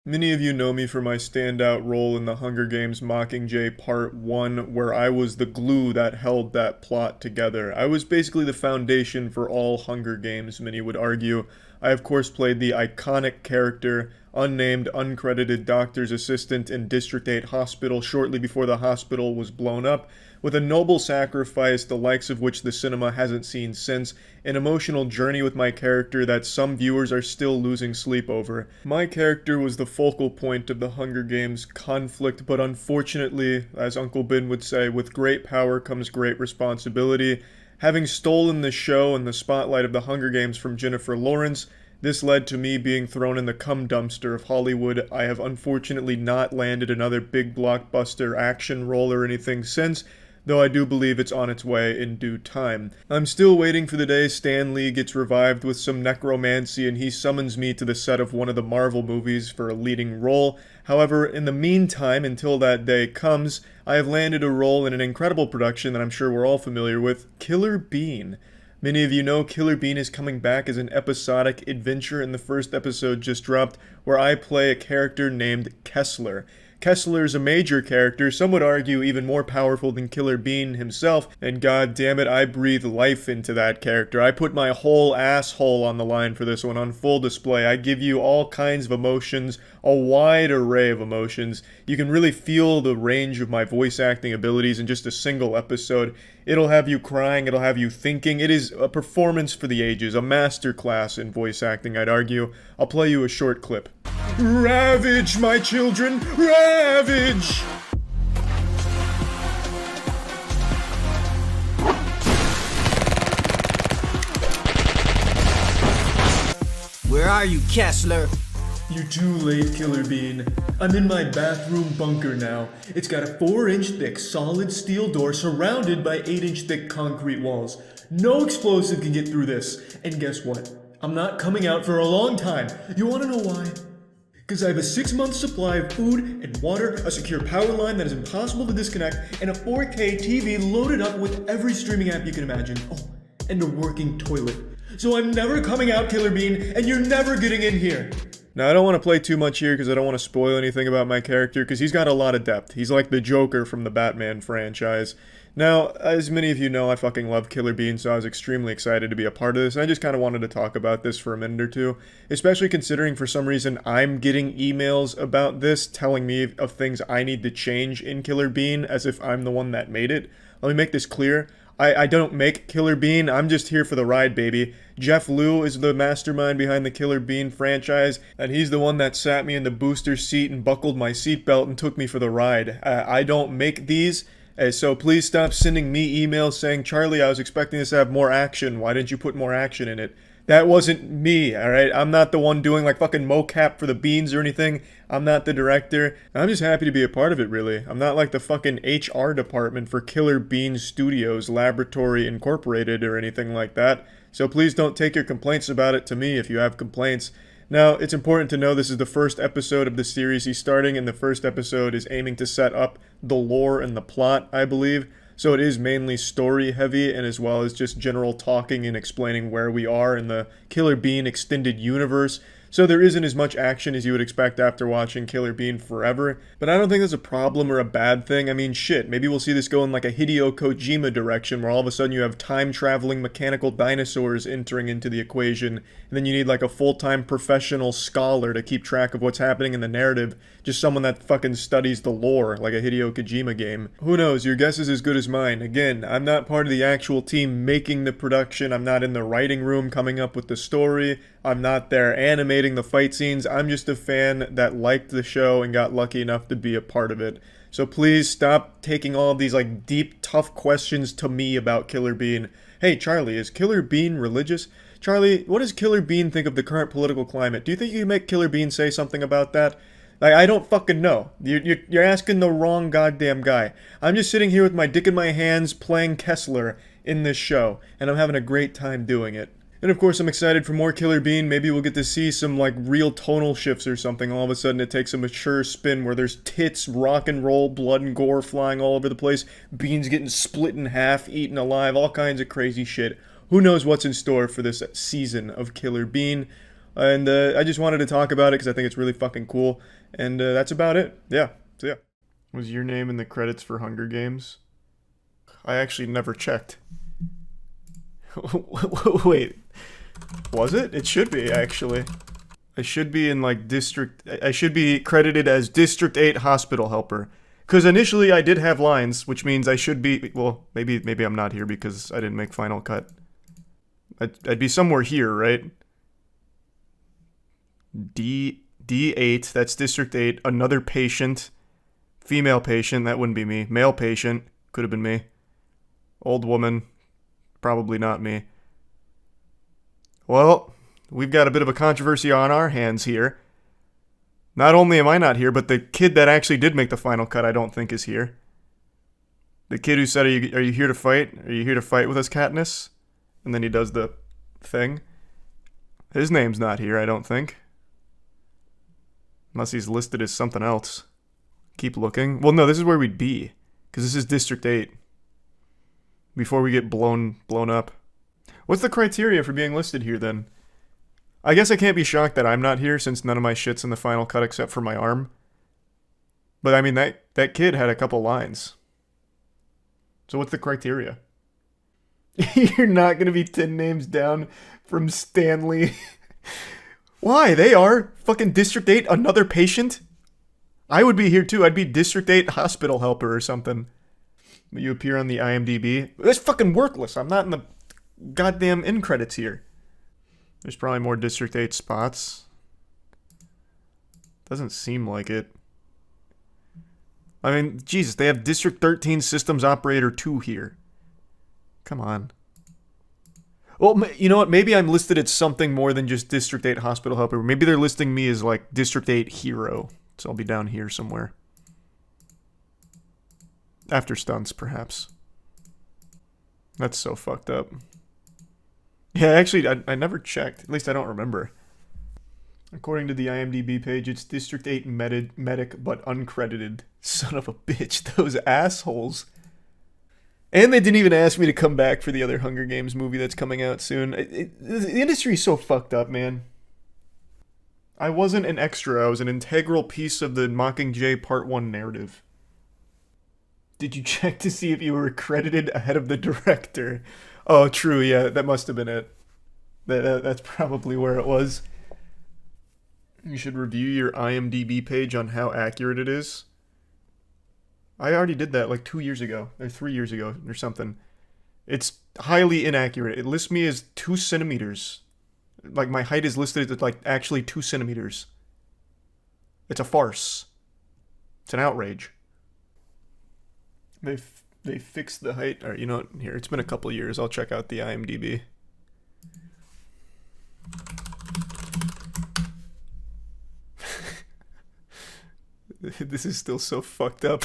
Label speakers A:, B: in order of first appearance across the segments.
A: Many of you know me for my standout role in the Hunger Games Mockingjay Part 1, where I was the glue that held that plot together. I was basically the foundation for all Hunger Games, many would argue. I, of course, played the iconic character, unnamed, uncredited doctor's assistant in District 8 Hospital shortly before the hospital was blown up, with a noble sacrifice the likes of which the cinema hasn't seen since, an emotional journey with my character that some viewers are still losing sleep over. My character was the focal point of the Hunger Games conflict, but unfortunately, as Uncle Ben would say, with great power comes great responsibility. Having stolen the show and the spotlight of the Hunger Games from Jennifer Lawrence, this led to me being thrown in the cum dumpster of Hollywood. I have unfortunately not landed another big blockbuster action role or anything since, though I do believe it's on its way in due time. I'm still waiting for the day Stan Lee gets revived with some necromancy and he summons me to the set of one of the Marvel movies for a leading role. However, in the meantime, until that day comes, I have landed a role in an incredible production that I'm sure we're all familiar with, Killer Bean. Many of you know Killer Bean is coming back as an episodic adventure, and the first episode just dropped, where I play a character named Kessler. Kessler is a major character, some would argue even more powerful than Killer Bean himself, and god damn it, I breathe life into that character. I put my whole asshole on the line for this one, on full display. I give you all kinds of emotions, a wide array of emotions. You can really feel the range of my voice acting abilities in just a single episode. It'll have you crying, it'll have you thinking. It is a performance for the ages, a masterclass in voice acting, I'd argue. I'll play you a short clip. Ravage, my children, ravage!
B: Where are you, Kessler?
A: You're too late, Killer Bean. I'm in my bathroom bunker now. It's got a 4-inch thick solid steel door surrounded by 8-inch thick concrete walls. No explosive can get through this. And guess what? I'm not coming out for a long time. You wanna know why? Because I have a 6-month supply of food and water, a secure power line that is impossible to disconnect, and a 4K TV loaded up with every streaming app you can imagine. Oh, and a working toilet. So I'm never coming out, Killer Bean, and you're never getting in here. Now, I don't want to play too much here because I don't want to spoil anything about my character, because he's got a lot of depth. He's like the Joker from the Batman franchise. Now, as many of you know, I fucking love Killer Bean, so I was extremely excited to be a part of this, and I just kind of wanted to talk about this for a minute or two, especially considering for some reason I'm getting emails about this telling me of things I need to change in Killer Bean as if I'm the one that made it. Let me make this clear. I don't make Killer Bean, I'm just here for the ride, baby. Jeff Liu is the mastermind behind the Killer Bean franchise, and he's the one that sat me in the booster seat and buckled my seatbelt and took me for the ride. I don't make these, so please stop sending me emails saying, Charlie, I was expecting this to have more action, why didn't you put more action in it? That wasn't me, alright? I'm not the one doing like fucking mocap for the beans or anything. I'm not the director. I'm just happy to be a part of it, really. I'm not like the fucking HR department for Killer Bean Studios Laboratory Incorporated or anything like that. So please don't take your complaints about it to me if you have complaints. Now, it's important to know this is the first episode of the series he's starting, and the first episode is aiming to set up the lore and the plot, I believe. So it is mainly story heavy, and as well as just general talking and explaining where we are in the Killer Bean extended universe. So there isn't as much action as you would expect after watching Killer Bean forever, but I don't think that's a problem or a bad thing. I mean, shit, maybe we'll see this go in like a Hideo Kojima direction, where all of a sudden you have time-traveling mechanical dinosaurs entering into the equation, and then you need like a full-time professional scholar to keep track of what's happening in the narrative, just someone that fucking studies the lore, like a Hideo Kojima game. Who knows, your guess is as good as mine. Again, I'm not part of the actual team making the production, I'm not in the writing room coming up with the story, I'm not there animating the fight scenes. I'm just a fan that liked the show and got lucky enough to be a part of it. So please stop taking all of these like deep, tough questions to me about Killer Bean. Hey Charlie, is Killer Bean religious? Charlie, what does Killer Bean think of the current political climate? Do you think you can make Killer Bean say something about that? Like, I don't fucking know. You're asking the wrong goddamn guy. I'm just sitting here with my dick in my hands playing Kessler in this show, and I'm having a great time doing it. And of course I'm excited for more Killer Bean. Maybe we'll get to see some like real tonal shifts or something. All of a sudden it takes a mature spin where there's tits, rock and roll, blood and gore flying all over the place, Beans getting split in half, eaten alive, all kinds of crazy shit. Who knows what's in store for this season of Killer Bean. And I just wanted to talk about it because I think it's really fucking cool. And that's about it. Yeah. So yeah. Was your name in the credits for Hunger Games? I actually never checked. Wait. Was it? It should be, actually. I should be in, like, I should be credited as District 8 Hospital Helper. Because initially I did have lines, which means I should be... Well, maybe I'm not here because I didn't make Final Cut. I'd be somewhere here, right? D8, that's District 8. Another patient. Female patient, that wouldn't be me. Male patient, could have been me. Old woman, probably not me. Well, we've got a bit of a controversy on our hands here. Not only am I not here, but the kid that actually did make the final cut I don't think is here. The kid who said, are you here to fight? Are you here to fight with us, Katniss? And then he does the thing. His name's not here, I don't think. Unless he's listed as something else. Keep looking. Well, no, this is where we'd be. Because this is District 8. Before we get blown up. What's the criteria for being listed here, then? I guess I can't be shocked that I'm not here since none of my shit's in the final cut except for my arm. But I mean, that kid had a couple lines. So what's the criteria? You're not going to be 10 names down from Stanley. Why? They are. Fucking District 8, another patient? I would be here too. I'd be District 8 hospital helper or something. But you appear on the IMDb. That's fucking worthless. I'm not in the goddamn end credits here. There's probably more District 8 spots. Doesn't seem like it. I mean, Jesus, they have District 13 Systems Operator 2 here. Come on. Well, you know what? Maybe I'm listed as something more than just District 8 Hospital Helper. Maybe they're listing me as, like, District 8 Hero. So I'll be down here somewhere. After stunts, perhaps. That's so fucked up. Yeah, actually, I never checked. At least I don't remember. According to the IMDb page, it's District 8 medic, but uncredited. Son of a bitch, those assholes. And they didn't even ask me to come back for the other Hunger Games movie that's coming out soon. The industry's so fucked up, man. I wasn't an extra, I was an integral piece of the Mockingjay Part 1 narrative. Did you check to see if you were credited ahead of the director? Oh, true, yeah, that must have been it. That's probably where it was. You should review your IMDb page on how accurate it is. I already did that like 2 years ago, or 3 years ago, or something. It's highly inaccurate. It lists me as 2 centimeters. Like, my height is listed as, like, actually 2 centimeters. It's a farce. It's an outrage. They fixed the height. Alright, you know what? Here, it's been a couple years. I'll check out the IMDb. This is still so fucked up.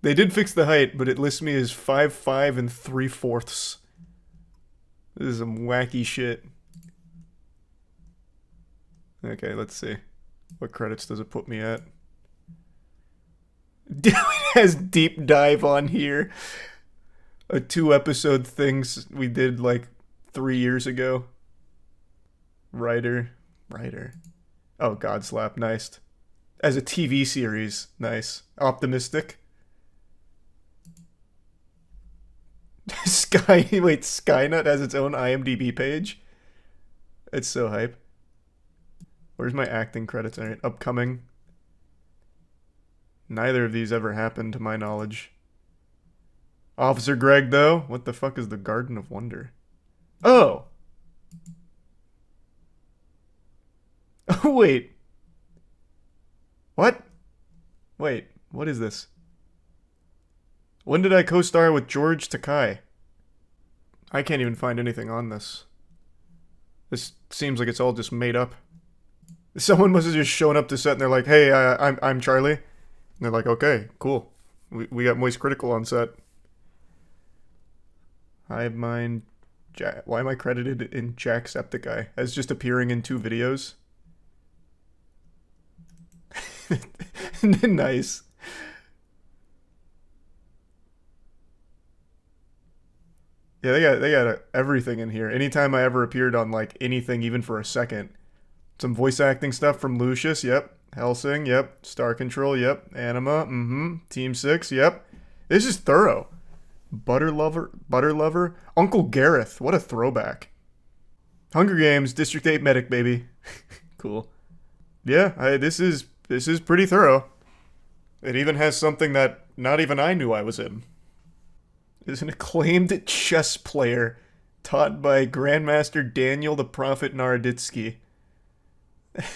A: They did fix the height, but it lists me as 5'5" and 3/4. This is some wacky shit. Okay, let's see. What credits does it put me at? It has deep dive on here. A 2-episode things we did like 3 years ago. Writer. Oh, Godslap, nice. As a TV series, nice. Optimistic. Skynet has its own IMDb page? It's so hype. Where's my acting credits? Alright, upcoming. Neither of these ever happened to my knowledge. Officer Greg, though? What the fuck is the Garden of Wonder? Oh! Wait. What? Wait, what is this? When did I co-star with George Takei? I can't even find anything on this. This seems like it's all just made up. Someone must have just shown up to set and they're like, hey, I'm Charlie. And they're like, okay, cool. We got Moist Critical on set. Hive Mind. Why am I credited in Jacksepticeye as just appearing in 2 videos? Nice. Yeah, they got everything in here. Anytime I ever appeared on like anything, even for a second. Some voice acting stuff from Lucius, yep. Helsing, yep. Star Control, yep. Anima, Team 6, yep. This is thorough. Butter Lover. Uncle Gareth, what a throwback. Hunger Games, District 8 Medic, baby. Cool. Yeah, this is pretty thorough. It even has something that not even I knew I was in. Is an acclaimed chess player taught by Grandmaster Daniel the Prophet Naroditsky.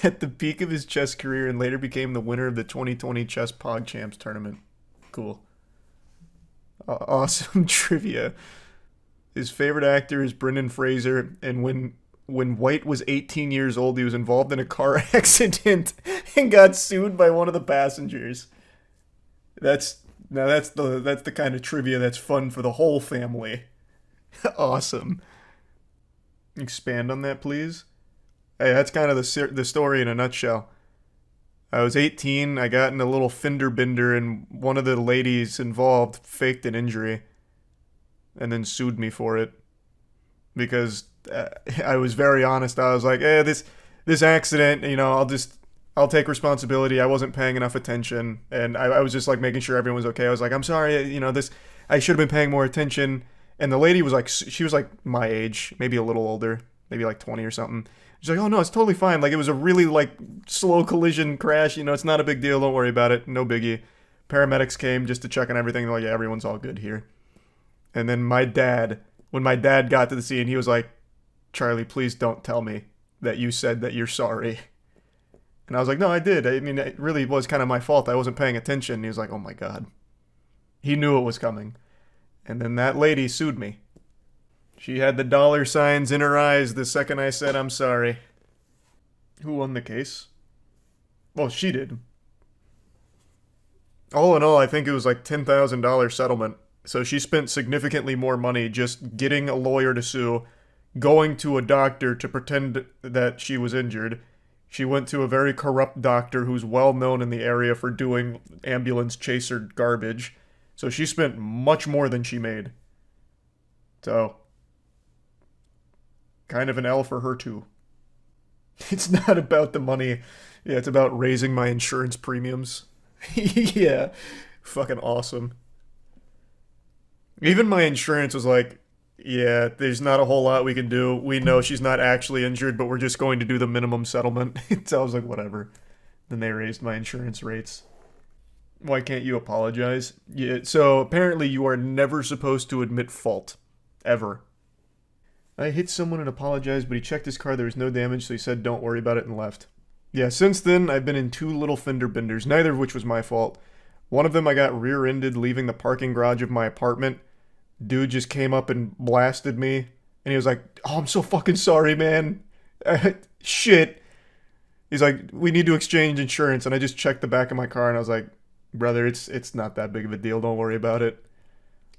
A: At the peak of his chess career and later became the winner of the 2020 Chess PogChamps tournament. Cool. Awesome trivia. His favorite actor is Brendan Fraser, and when White was 18 years old, he was involved in a car accident and got sued by one of the passengers. That's the kind of trivia that's fun for the whole family. Awesome. Expand on that, please. Hey, that's kind of the story in a nutshell. I was 18, I got in a little fender bender, and one of the ladies involved faked an injury and then sued me for it. Because I was very honest. I was like, hey, this accident, I'll take responsibility. I wasn't paying enough attention, and I was just like making sure everyone was okay. I was like, I'm sorry, I should have been paying more attention. And the lady was like, she was like my age, maybe a little older, maybe like 20 or something. She's like, oh no, it's totally fine. Like, it was a really like slow collision crash. It's not a big deal. Don't worry about it. No biggie. Paramedics came just to check on everything. They're like, yeah, everyone's all good here. And then when my dad got to the scene, he was like, Charlie, please don't tell me that you said that you're sorry. And I was like, no, I did. I mean, it really was kind of my fault. I wasn't paying attention. And he was like, oh my God. He knew it was coming. And then that lady sued me. She had the dollar signs in her eyes the second I said I'm sorry. Who won the case? Well, she did. All in all, I think it was like $10,000 settlement. So she spent significantly more money just getting a lawyer to sue, going to a doctor to pretend that she was injured. She went to a very corrupt doctor who's well known in the area for doing ambulance chaser garbage. So she spent much more than she made. So, kind of an L for her too. It's not about the money. Yeah, it's about raising my insurance premiums. Yeah, fucking awesome. Even my insurance was like, yeah, there's not a whole lot we can do. We know she's not actually injured, but we're just going to do the minimum settlement. So I was like, whatever. Then they raised my insurance rates. Why can't you apologize? Yeah, so apparently you are never supposed to admit fault. Ever. I hit someone and apologized, but he checked his car. There was no damage, so he said don't worry about it and left. Yeah, since then, I've been in 2 little fender benders, neither of which was my fault. One of them I got rear-ended leaving the parking garage of my apartment. Dude just came up and blasted me, and he was like, oh, I'm so fucking sorry, man. Shit. He's like, we need to exchange insurance, and I just checked the back of my car, and I was like, brother, it's not that big of a deal, don't worry about it.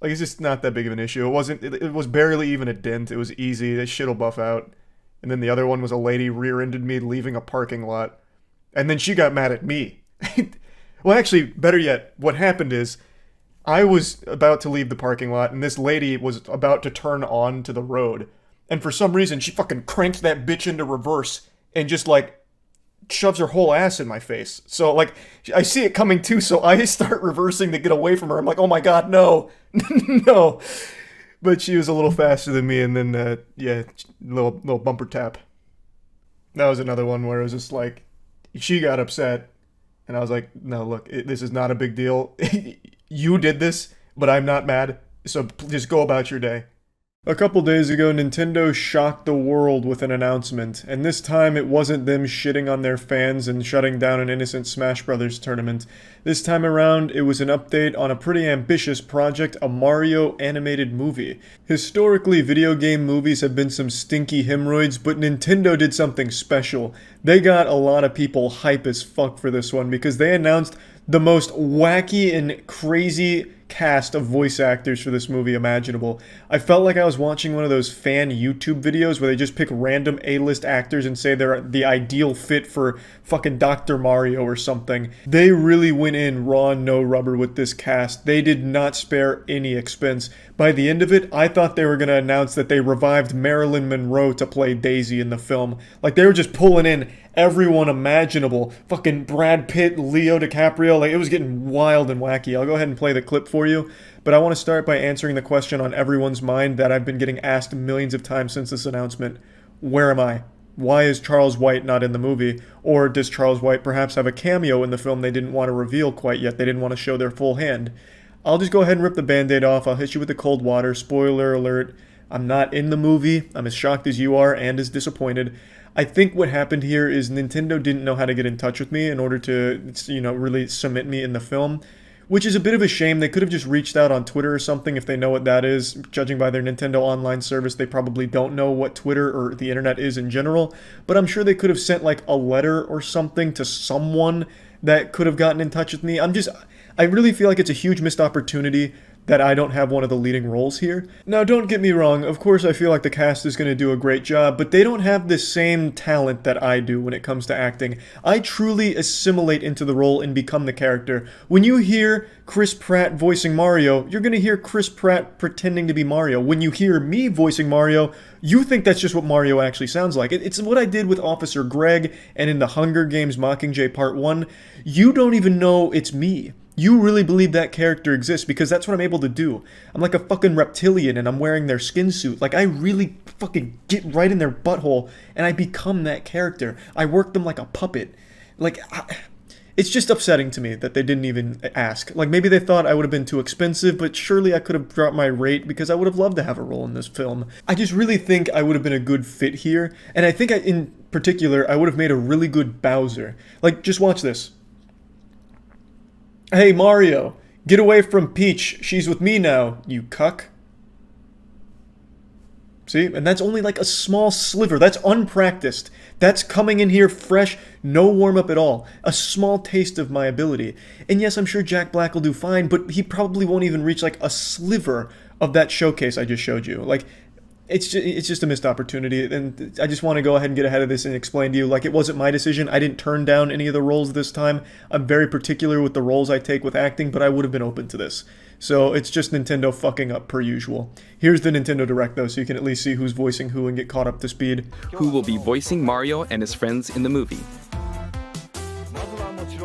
A: Like, it's just not that big of an issue. It was barely even a dent. It was easy. This shit'll buff out. And then the other one was a lady rear-ended me leaving a parking lot. And then she got mad at me. Well, actually, better yet, what happened is I was about to leave the parking lot, and this lady was about to turn on to the road. And for some reason, she fucking cranks that bitch into reverse and just, like, shoves her whole ass in my face. So, like, I see it coming too, so I start reversing to get away from her. I'm like, oh my God, no. No. But she was a little faster than me, and then, yeah, little bumper tap. That was another one where it was just like, she got upset, and I was like, no, look, this is not a big deal. You did this, but I'm not mad, so just go about your day. A couple days ago, Nintendo shocked the world with an announcement, and this time it wasn't them shitting on their fans and shutting down an innocent Smash Brothers tournament. This time around, it was an update on a pretty ambitious project, a Mario animated movie. Historically, video game movies have been some stinky hemorrhoids, but Nintendo did something special. They got a lot of people hype as fuck for this one because they announced the most wacky and crazy cast of voice actors for this movie imaginable. I felt like I was watching one of those fan YouTube videos where they just pick random A-list actors and say they're the ideal fit for fucking Dr. Mario or something. They really went in raw and no rubber with this cast. They did not spare any expense. By the end of it, I thought they were going to announce that they revived Marilyn Monroe to play Daisy in the film. Like, they were just pulling in everyone imaginable. Fucking Brad Pitt, Leo DiCaprio, like, it was getting wild and wacky. I'll go ahead and play the clip for you, but I want to start by answering the question on everyone's mind that I've been getting asked millions of times since this announcement. Where am I? Why is Charles White not in the movie? Or does Charles White perhaps have a cameo in the film they didn't want to reveal quite yet? They didn't want to show their full hand. I'll just go ahead and rip the band-aid off. I'll hit you with the cold water. Spoiler alert. I'm not in the movie. I'm as shocked as you are and as disappointed. I think what happened here is Nintendo didn't know how to get in touch with me in order to, really cement me in the film, which is a bit of a shame. They could have just reached out on Twitter or something if they know what that is. Judging by their Nintendo Online service, they probably don't know what Twitter or the internet is in general, but I'm sure they could have sent like a letter or something to someone that could have gotten in touch with me. I really feel like it's a huge missed opportunity that I don't have one of the leading roles here. Now, don't get me wrong, of course I feel like the cast is going to do a great job, but they don't have the same talent that I do when it comes to acting. I truly assimilate into the role and become the character. When you hear Chris Pratt voicing Mario, you're going to hear Chris Pratt pretending to be Mario. When you hear me voicing Mario, you think that's just what Mario actually sounds like. It's what I did with Officer Greg and in the Hunger Games Mockingjay Part 1. You don't even know it's me. You really believe that character exists because that's what I'm able to do. I'm like a fucking reptilian and I'm wearing their skin suit. Like, I really fucking get right in their butthole and I become that character. I work them like a puppet. Like, it's just upsetting to me that they didn't even ask. Like, maybe they thought I would have been too expensive, but surely I could have dropped my rate because I would have loved to have a role in this film. I just really think I would have been a good fit here. And I think in particular, I would have made a really good Bowser. Like, just watch this. Hey, Mario, get away from Peach. She's with me now, you cuck. See? And that's only like a small sliver. That's unpracticed. That's coming in here fresh, no warm-up at all. A small taste of my ability. And yes, I'm sure Jack Black will do fine, but he probably won't even reach like a sliver of that showcase I just showed you. Like, it's just a missed opportunity, and I just want to go ahead and get ahead of this and explain to you, like, it wasn't my decision. I didn't turn down any of the roles this time. I'm very particular with the roles I take with acting, but I would have been open to this. So it's just Nintendo fucking up per usual. Here's the Nintendo Direct, though, so you can at least see who's voicing who and get caught up to speed.
C: Who will be voicing Mario and his friends in the movie?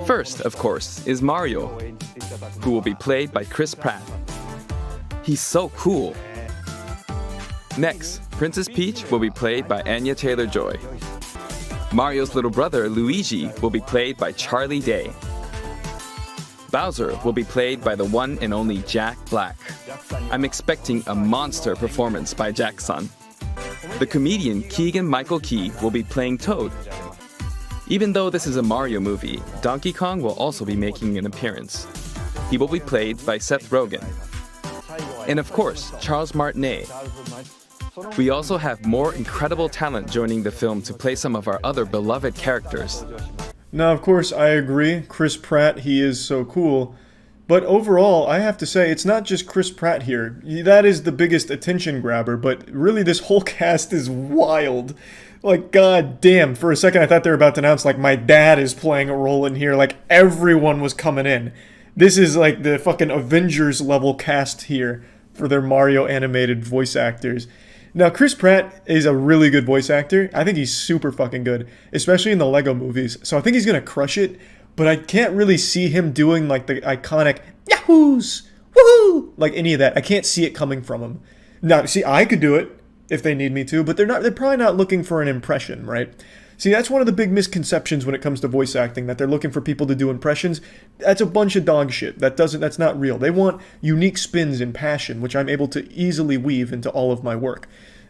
C: First, of course, is Mario, who will be played by Chris Pratt. He's so cool. Next, Princess Peach will be played by Anya Taylor-Joy. Mario's little brother, Luigi, will be played by Charlie Day. Bowser will be played by the one and only Jack Black. I'm expecting a monster performance by Jack's son. The comedian Keegan-Michael Key will be playing Toad. Even though this is a Mario movie, Donkey Kong will also be making an appearance. He will be played by Seth Rogen. And of course, Charles Martinet. We also have more incredible talent joining the film to play some of our other beloved characters.
A: Now, of course, I agree. Chris Pratt, he is so cool. But overall, I have to say, it's not just Chris Pratt here. That is the biggest attention grabber, but really this whole cast is wild. Like, god damn, for a second I thought they were about to announce, like, my dad is playing a role in here. Like, everyone was coming in. This is like the fucking Avengers level cast here for their Mario animated voice actors. Now, Chris Pratt is a really good voice actor. I think he's super fucking good, especially in the Lego movies. So I think he's going to crush it, but I can't really see him doing like the iconic yahoos, woohoo, like any of that. I can't see it coming from him. Now, see, I could do it if they need me to, but they're probably not looking for an impression, right? See, that's one of the big misconceptions when it comes to voice acting, that they're looking for people to do impressions. That's a bunch of dog shit. That's not real. They want unique spins and passion, which I'm able to easily weave into all of my work.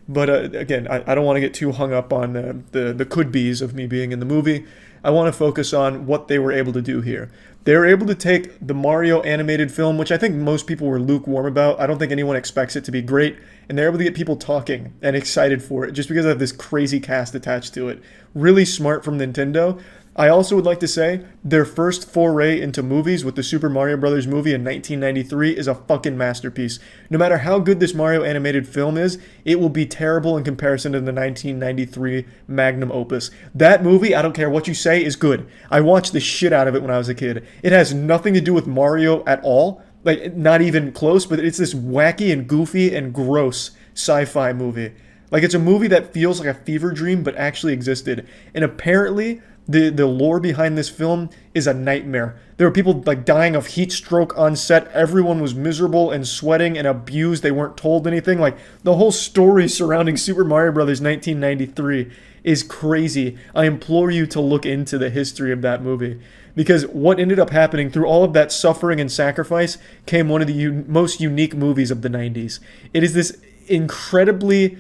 A: But again, I don't want to get too hung up on the could-be's of me being in the movie. I want to focus on what they were able to do here. They were able to take the Mario animated film, which I think most people were lukewarm about. I don't think anyone expects it to be great. And they're able to get people talking and excited for it just because I have this crazy cast attached to it. Really smart from Nintendo. I also would like to say their first foray into movies with the Super Mario Bros. Movie in 1993 is a fucking masterpiece. No matter how good this Mario animated film is, it will be terrible in comparison to the 1993 magnum opus. That movie, I don't care what you say, is good. I watched the shit out of it when I was a kid. It has nothing to do with Mario at all. Like, not even close, but it's this wacky and goofy and gross sci-fi movie. Like, it's a movie that feels like a fever dream, but actually existed. And apparently, the lore behind this film is a nightmare. There were people, like, dying of heat stroke on set. Everyone was miserable and sweating and abused. They weren't told anything. Like, the whole story surrounding Super Mario Bros. 1993 is crazy. I implore you to look into the history of that movie. Because what ended up happening through all of that suffering and sacrifice came one of the most unique movies of the 90s. It is this incredibly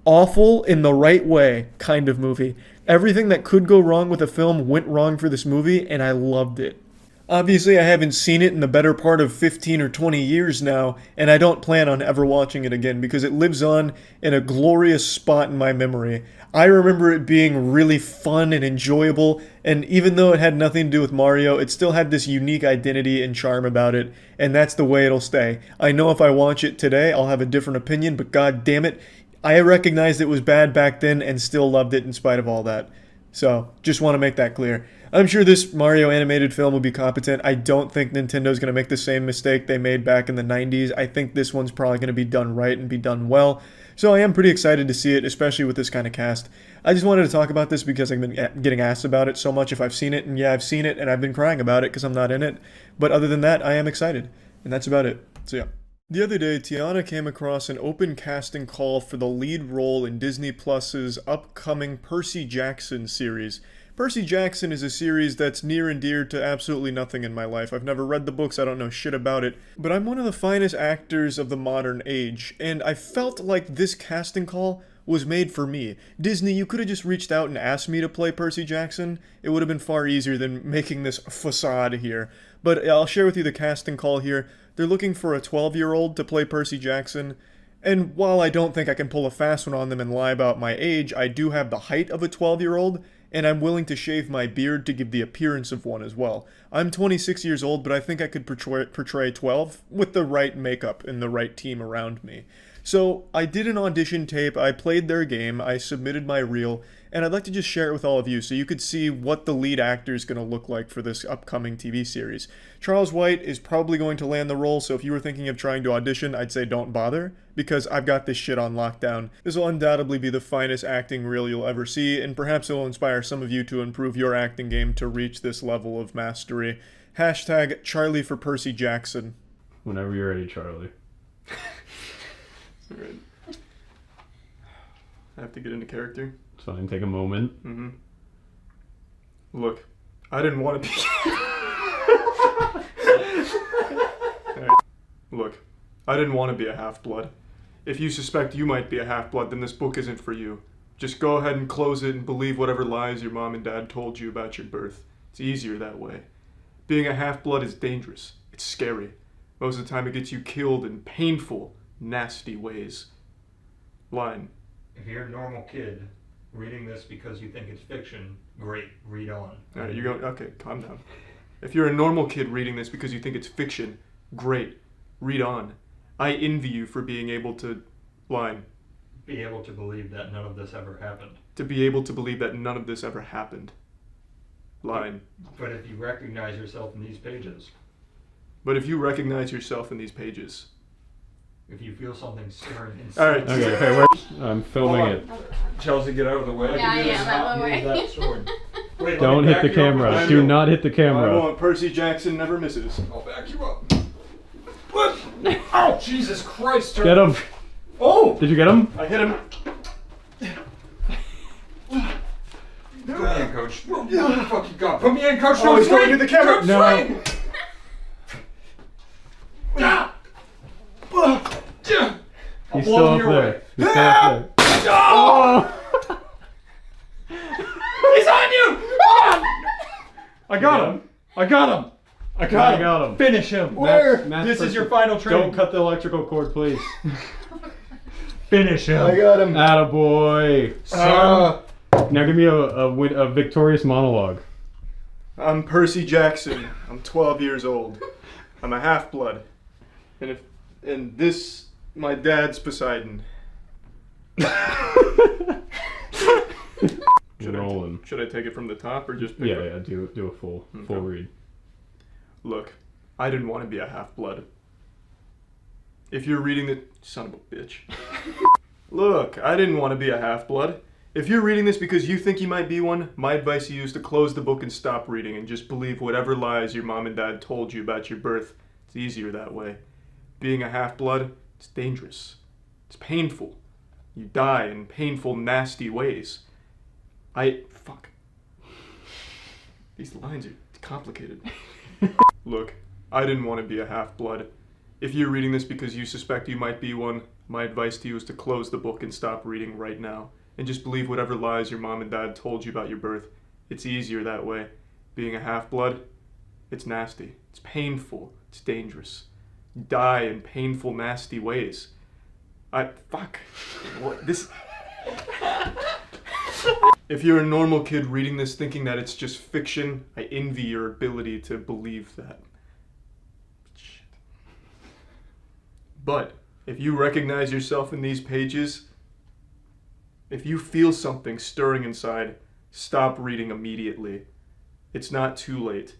A: awful in the right way kind of movie. Everything that could go wrong with a film went wrong for this movie, and I loved it. Obviously, I haven't seen it in the better part of 15 or 20 years now, and I don't plan on ever watching it again because it lives on in a glorious spot in my memory. I remember it being really fun and enjoyable, and even though it had nothing to do with Mario, it still had this unique identity and charm about it, and that's the way it'll stay. I know if I watch it today, I'll have a different opinion, but god damn it, I recognized it was bad back then and still loved it in spite of all that. So, just want to make that clear. I'm sure this Mario animated film will be competent. I don't think Nintendo's going to make the same mistake they made back in the 90s. I think this one's probably going to be done right and be done well. So I am pretty excited to see it, especially with this kind of cast. I just wanted to talk about this because I've been getting asked about it so much if I've seen it. And yeah, I've seen it and I've been crying about it because I'm not in it. But other than that, I am excited. And that's about it. So yeah. The other day, Tiana came across an open casting call for the lead role in Disney Plus's upcoming Percy Jackson series. Percy Jackson is a series that's near and dear to absolutely nothing in my life. I've never read the books, I don't know shit about it, but I'm one of the finest actors of the modern age, and I felt like this casting call was made for me. Disney, you could have just reached out and asked me to play Percy Jackson. It would have been far easier than making this facade here. But I'll share with you the casting call here. They're looking for a 12-year-old to play Percy Jackson. And while I don't think I can pull a fast one on them and lie about my age, I do have the height of a 12-year-old, and I'm willing to shave my beard to give the appearance of one as well. I'm 26 years old, but I think I could portray 12 with the right makeup and the right team around me. So I did an audition tape, I played their game, I submitted my reel, and I'd like to just share it with all of you so you could see what the lead actor is going to look like for this upcoming TV series. Charles White is probably going to land the role, so if you were thinking of trying to audition, I'd say don't bother, because I've got this shit on lockdown. This will undoubtedly be the finest acting reel you'll ever see, and perhaps it will inspire some of you to improve your acting game to reach this level of mastery. Hashtag Charlie for Percy Jackson.
D: Whenever you're ready, Charlie.
A: Alright. I have to get into character.
D: It's fine, take a moment.
A: Look, I didn't want to be... Alright. Look, I didn't want to be a half-blood. If you suspect you might be a half-blood, then this book isn't for you. Just go ahead and close it and believe whatever lies your mom and dad told you about your birth. It's easier that way. Being a half-blood is dangerous. It's scary. Most of the time it gets you killed in painful, nasty ways. Line.
E: If you're a normal kid reading this because you think it's fiction, great, read on.
A: Alright, you go. Okay, calm down. If you're a normal kid reading this because you think it's fiction, great, read on. I envy you for being able to... Line.
E: Be able to believe that none of this ever happened.
A: To be able to believe that none of this ever happened. Line.
E: But if you recognize yourself in these pages.
A: But if you recognize yourself in these pages.
E: If you feel something stirring inside.
A: Alright.
D: Okay, I'm filming it.
A: Chelsea, get out of the way.
F: Yeah, I am. Out of the way.
E: That sword. Wait,
D: Don't hit the camera. Do not hit the
A: I
D: camera.
A: won't. Percy Jackson never misses.
E: I'll back you up. What? Oh, Jesus Christ.
D: Get him.
A: Oh!
D: Did you get him?
A: I hit him.
E: Put me in, coach. What the fuck you got? Put me in, coach.
A: Oh, he's going to the camera.
E: Don't
D: No.
E: swing.
D: He's still up there. He's still up there.
E: Oh! He's on you!
A: I got him. I got him.
D: I got him.
E: Finish him.
D: Where? Matt's
E: This is
D: first-
E: your final training.
D: Don't cut the electrical cord, please.
E: Finish him.
A: I got him.
D: Attaboy. Now give me a victorious monologue.
A: I'm Percy Jackson. I'm 12 years old. I'm a half-blood. And this, my dad's Poseidon.
D: Rolling.
A: Should I take it from the top or just pick
D: Yeah, do a full read.
A: Look, I didn't want to be a half-blood. If you're reading the... Son of a bitch. Look, I didn't want to be a half-blood. If you're reading this because you think you might be one, my advice to you is to close the book and stop reading and just believe whatever lies your mom and dad told you about your birth. It's easier that way. Being a half-blood, it's dangerous. It's painful. You die in painful, nasty ways. Fuck. These lines are complicated. Look, I didn't want to be a half-blood. If you're reading this because you suspect you might be one, my advice to you is to close the book and stop reading right now. And just believe whatever lies your mom and dad told you about your birth. It's easier that way. Being a half-blood, it's nasty. It's painful. It's dangerous. You die in painful, nasty ways. Fuck. What? This... If you're a normal kid reading this thinking that it's just fiction, I envy your ability to believe that. Shit. But, if you recognize yourself in these pages, if you feel something stirring inside, stop reading immediately. It's not too late.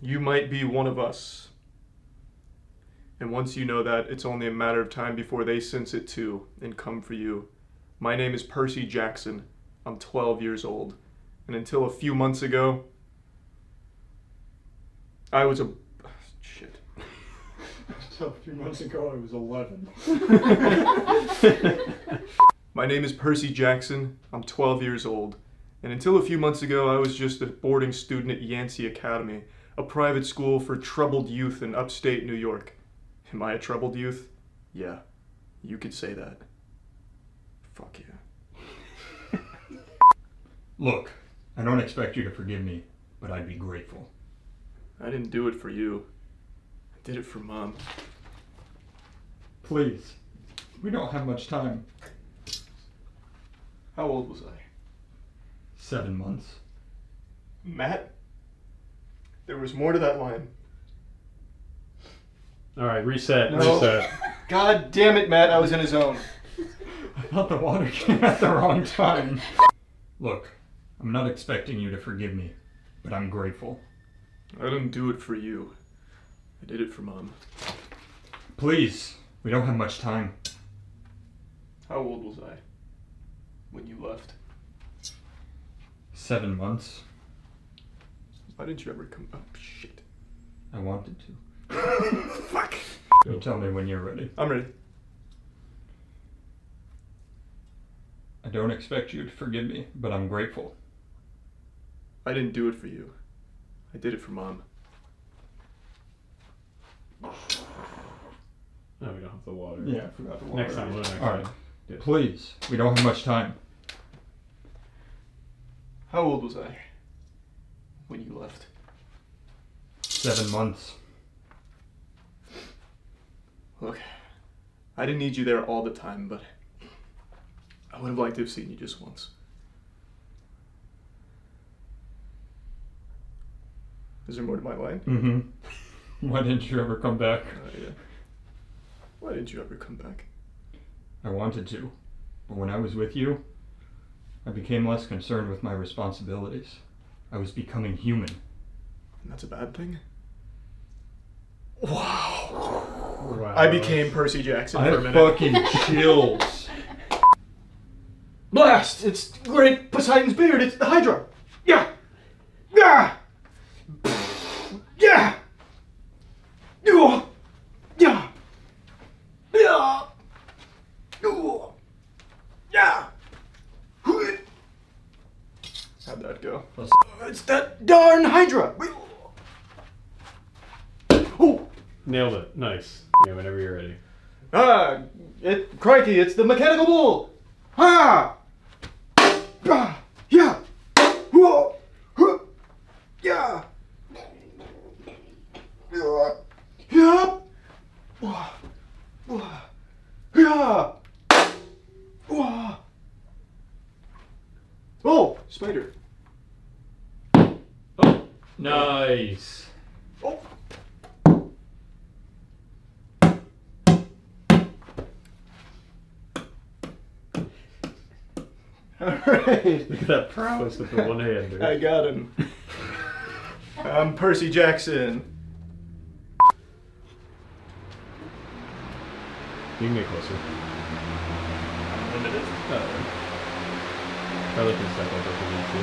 A: You might be one of us. And once you know that, it's only a matter of time before they sense it too and come for you. My name is Percy Jackson. I'm 12 years old. And until a few months ago, I was a... Shit.
E: Until a few months ago, I was 11.
A: My name is Percy Jackson. I'm 12 years old. And until a few months ago, I was just a boarding student at Yancey Academy, a private school for troubled youth in upstate New York. Am I a troubled youth? Yeah, you could say that. Fuck yeah.
E: Look, I don't expect you to forgive me, but I'd be grateful.
A: I didn't do it for you. I did it for Mom.
E: Please, we don't have much time.
A: How old was I?
E: 7 months.
A: Matt? There was more to that line.
D: Alright, reset.
A: God damn it, Matt, I was in a zone.
E: I thought the water came at the wrong time. Look, I'm not expecting you to forgive me, but I'm grateful.
A: I didn't do it for you. I did it for Mom.
E: Please, we don't have much time.
A: How old was I when you left?
E: 7 months.
A: Why didn't you ever come... Oh, shit.
E: I wanted to.
A: Fuck!
E: You tell me when you're ready.
A: I'm ready.
E: I don't expect you to forgive me, but I'm grateful.
A: I didn't do it for you. I did it for Mom.
D: Oh, we don't have the water.
E: Yeah, I forgot the water.
D: Next time, next
E: All right.
D: time. Yes.
E: Please, we don't have much time.
A: How old was I when you left?
E: 7 months.
A: Look, I didn't need you there all the time, but I would have liked to have seen you just once. Is there more to my line?
E: Mm-hmm. Why didn't you ever come back?
A: Yeah. Why didn't you ever come back?
E: I wanted to, but when I was with you, I became less concerned with my responsibilities. I was becoming human.
A: And that's a bad thing? Wow.
D: Wow.
A: I became Percy Jackson
E: I
A: for a
E: have
A: minute.
E: fucking chills.
A: Blast! It's great Poseidon's beard! It's the Hydra! Yeah! Yeah! Yeah! Yeah! Yeah! Yeah! Yeah! How'd that go? It's that darn Hydra! Oh!
D: Nailed it. Nice. Yeah, whenever you're ready.
A: Crikey, it's the mechanical bull! Ha! Ah! Yeah! Whoa! Huh! Yeah! Yeah! Yeah! Wah! Wah! Yeah! Wah! Oh! Spider.
E: Nice.
A: Oh. Alright.
D: Look at that prowess with the one-hander.
A: I got him. I'm Percy Jackson.
D: You can get closer.
A: Limited.
D: Probably can step up if you need to.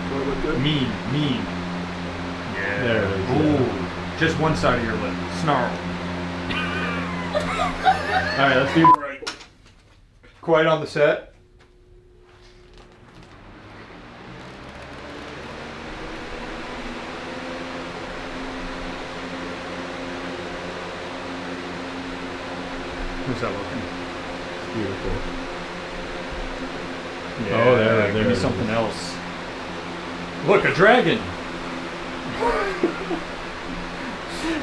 A: Do I look good?
E: Mean. Yeah.
D: There it is.
E: Ooh.
D: Yeah.
E: Just one side of your lip. Snarl.
D: Alright, let's do
A: Right. Quiet on the set.
E: Who's that looking?
D: beautiful.
E: Yeah,
D: Oh, there
E: give me
D: it is.
E: something else. Look, a dragon.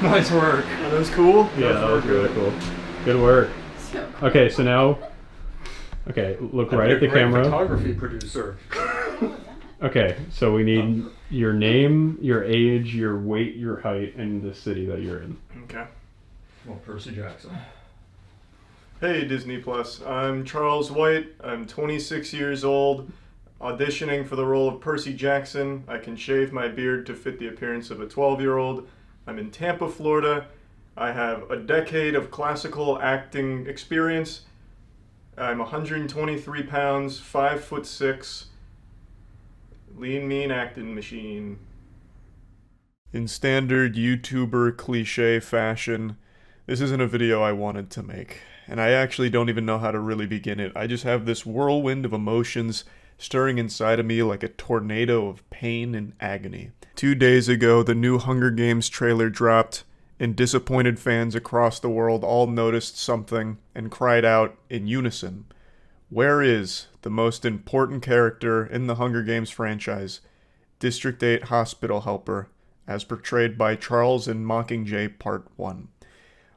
E: Nice work.
A: That was cool.
D: Yeah, that was really cool. Good work. Okay, so now, okay, look right at the camera.
E: Photography producer.
D: Okay, so we need your name, your age, your weight, your height, and the city that you're in.
A: Okay.
E: Well, Percy Jackson.
A: Hey Disney Plus, I'm Charles White. I'm 26 years old, auditioning for the role of Percy Jackson. I can shave my beard to fit the appearance of a 12-year-old. I'm in Tampa, Florida. I have a decade of classical acting experience. I'm 123 pounds, 5'6", lean, mean acting machine. In standard YouTuber cliche fashion, this isn't a video I wanted to make, and I actually don't even know how to really begin it. I just have this whirlwind of emotions stirring inside of me like a tornado of pain and agony. 2 days ago, the new Hunger Games trailer dropped, and disappointed fans across the world all noticed something and cried out in unison, "Where is the most important character in the Hunger Games franchise, District 8 hospital helper, as portrayed by Charles in Mockingjay Part 1.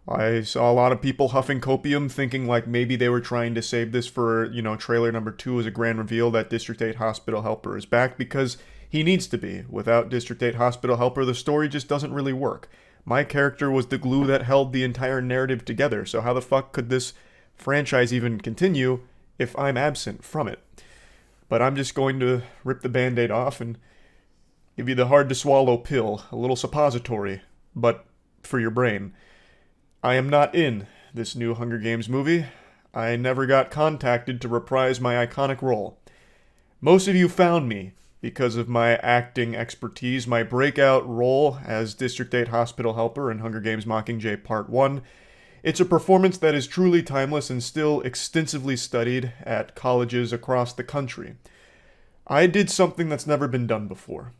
A: I saw a lot of people huffing copium, thinking like maybe they were trying to save this for, trailer number 2 as a grand reveal that District 8 hospital helper is back, because he needs to be. Without District 8 hospital helper, the story just doesn't really work. My character was the glue that held the entire narrative together, so how the fuck could this franchise even continue if I'm absent from it? But I'm just going to rip the band-aid off and give you the hard-to-swallow pill, a little suppository, but for your brain. I am not in this new Hunger Games movie. I never got contacted to reprise my iconic role. Most of you found me because of my acting expertise, my breakout role as District 8 hospital helper in Hunger Games Mockingjay Part 1. It's a performance that is truly timeless and still extensively studied at colleges across the country. I did something that's never been done before.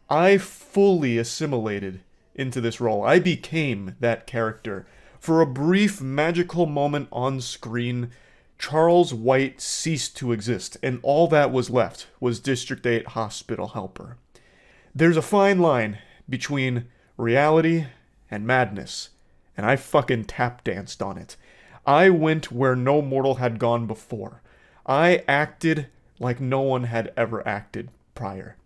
A: I fully assimilated into this role. I became that character. For a brief magical moment on screen, Charles White ceased to exist, and all that was left was District 8 hospital helper. There's a fine line between reality and madness, and I fucking tap danced on it. I went where no mortal had gone before. I acted like no one had ever acted prior.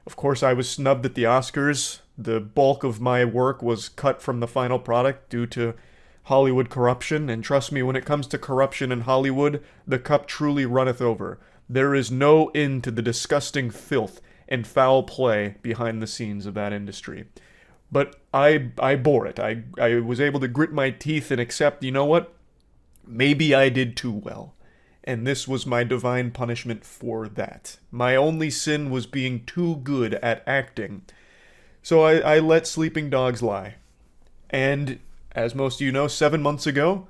A: Of course, I was snubbed at the Oscars. The bulk of my work was cut from the final product due to Hollywood corruption, and trust me, when it comes to corruption in Hollywood, the cup truly runneth over. There is no end to the disgusting filth and foul play behind the scenes of that industry. But I bore it. I was able to grit my teeth and accept, you know what? Maybe I did too well. And this was my divine punishment for that. My only sin was being too good at acting. So I let sleeping dogs lie. And as most of you know, 7 months ago,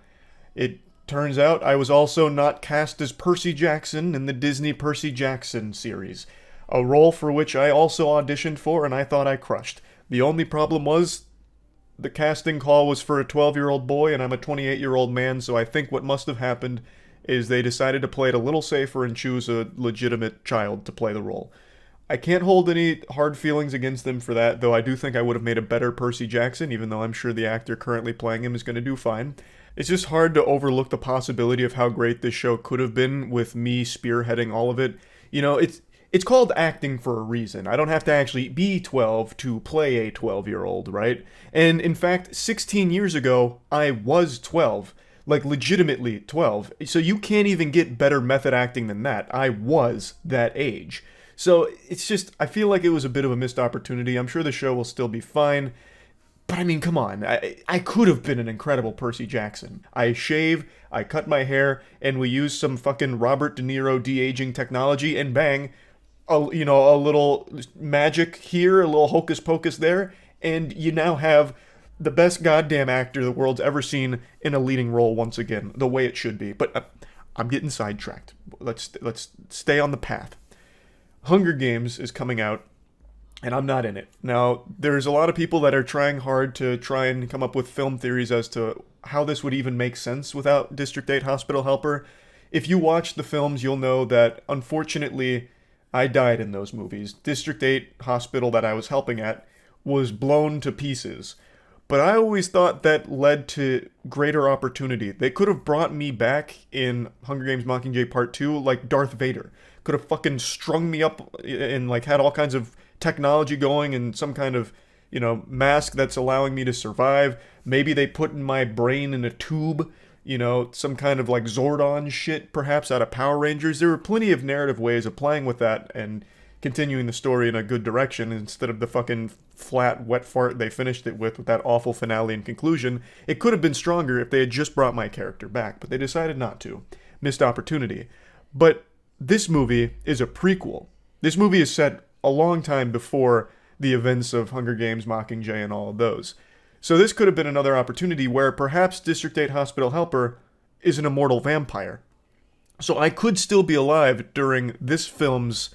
A: it turns out I was also not cast as Percy Jackson in the Disney Percy Jackson series, a role for which I also auditioned for and I thought I crushed. The only problem was the casting call was for a 12-year-old boy and I'm a 28-year-old man, so I think what must have happened is they decided to play it a little safer and choose a legitimate child to play the role. I can't hold any hard feelings against them for that, though I do think I would have made a better Percy Jackson, even though I'm sure the actor currently playing him is going to do fine. It's just hard to overlook the possibility of how great this show could have been with me spearheading all of it. You know, it's called acting for a reason. I don't have to actually be 12 to play a 12-year-old, right? And in fact, 16 years ago, I was 12. Like, legitimately 12. So you can't even get better method acting than that. I was that age. So it's just, I feel like it was a bit of a missed opportunity. I'm sure the show will still be fine. But I mean, come on. I could have been an incredible Percy Jackson. I shave, I cut my hair, and we use some fucking Robert De Niro de-aging technology, and bang, a little magic here, a little hocus pocus there, and you now have the best goddamn actor the world's ever seen in a leading role once again, the way it should be. But I'm getting sidetracked. Let's stay on the path. Hunger Games is coming out, and I'm not in it. Now, there's a lot of people that are trying hard to try and come up with film theories as to how this would even make sense without District 8 Hospital Helper. If you watch the films, you'll know that, unfortunately, I died in those movies. District 8 Hospital that I was helping at was blown to pieces. But I always thought that led to greater opportunity. They could have brought me back in Hunger Games Mockingjay Part 2 like Darth Vader. Could have fucking strung me up and like had all kinds of technology going and some kind of, mask that's allowing me to survive. Maybe they put in my brain in a tube, some kind of like Zordon shit, perhaps out of Power Rangers. There were plenty of narrative ways of playing with that and continuing the story in a good direction instead of the fucking flat wet fart they finished it with that awful finale and conclusion. It could have been stronger if they had just brought my character back, but they decided not to. Missed opportunity. But this movie is a prequel. This movie is set a long time before the events of Hunger Games, Mockingjay, and all of those. So this could have been another opportunity where perhaps District 8 Hospital Helper is an immortal vampire. So I could still be alive during this film's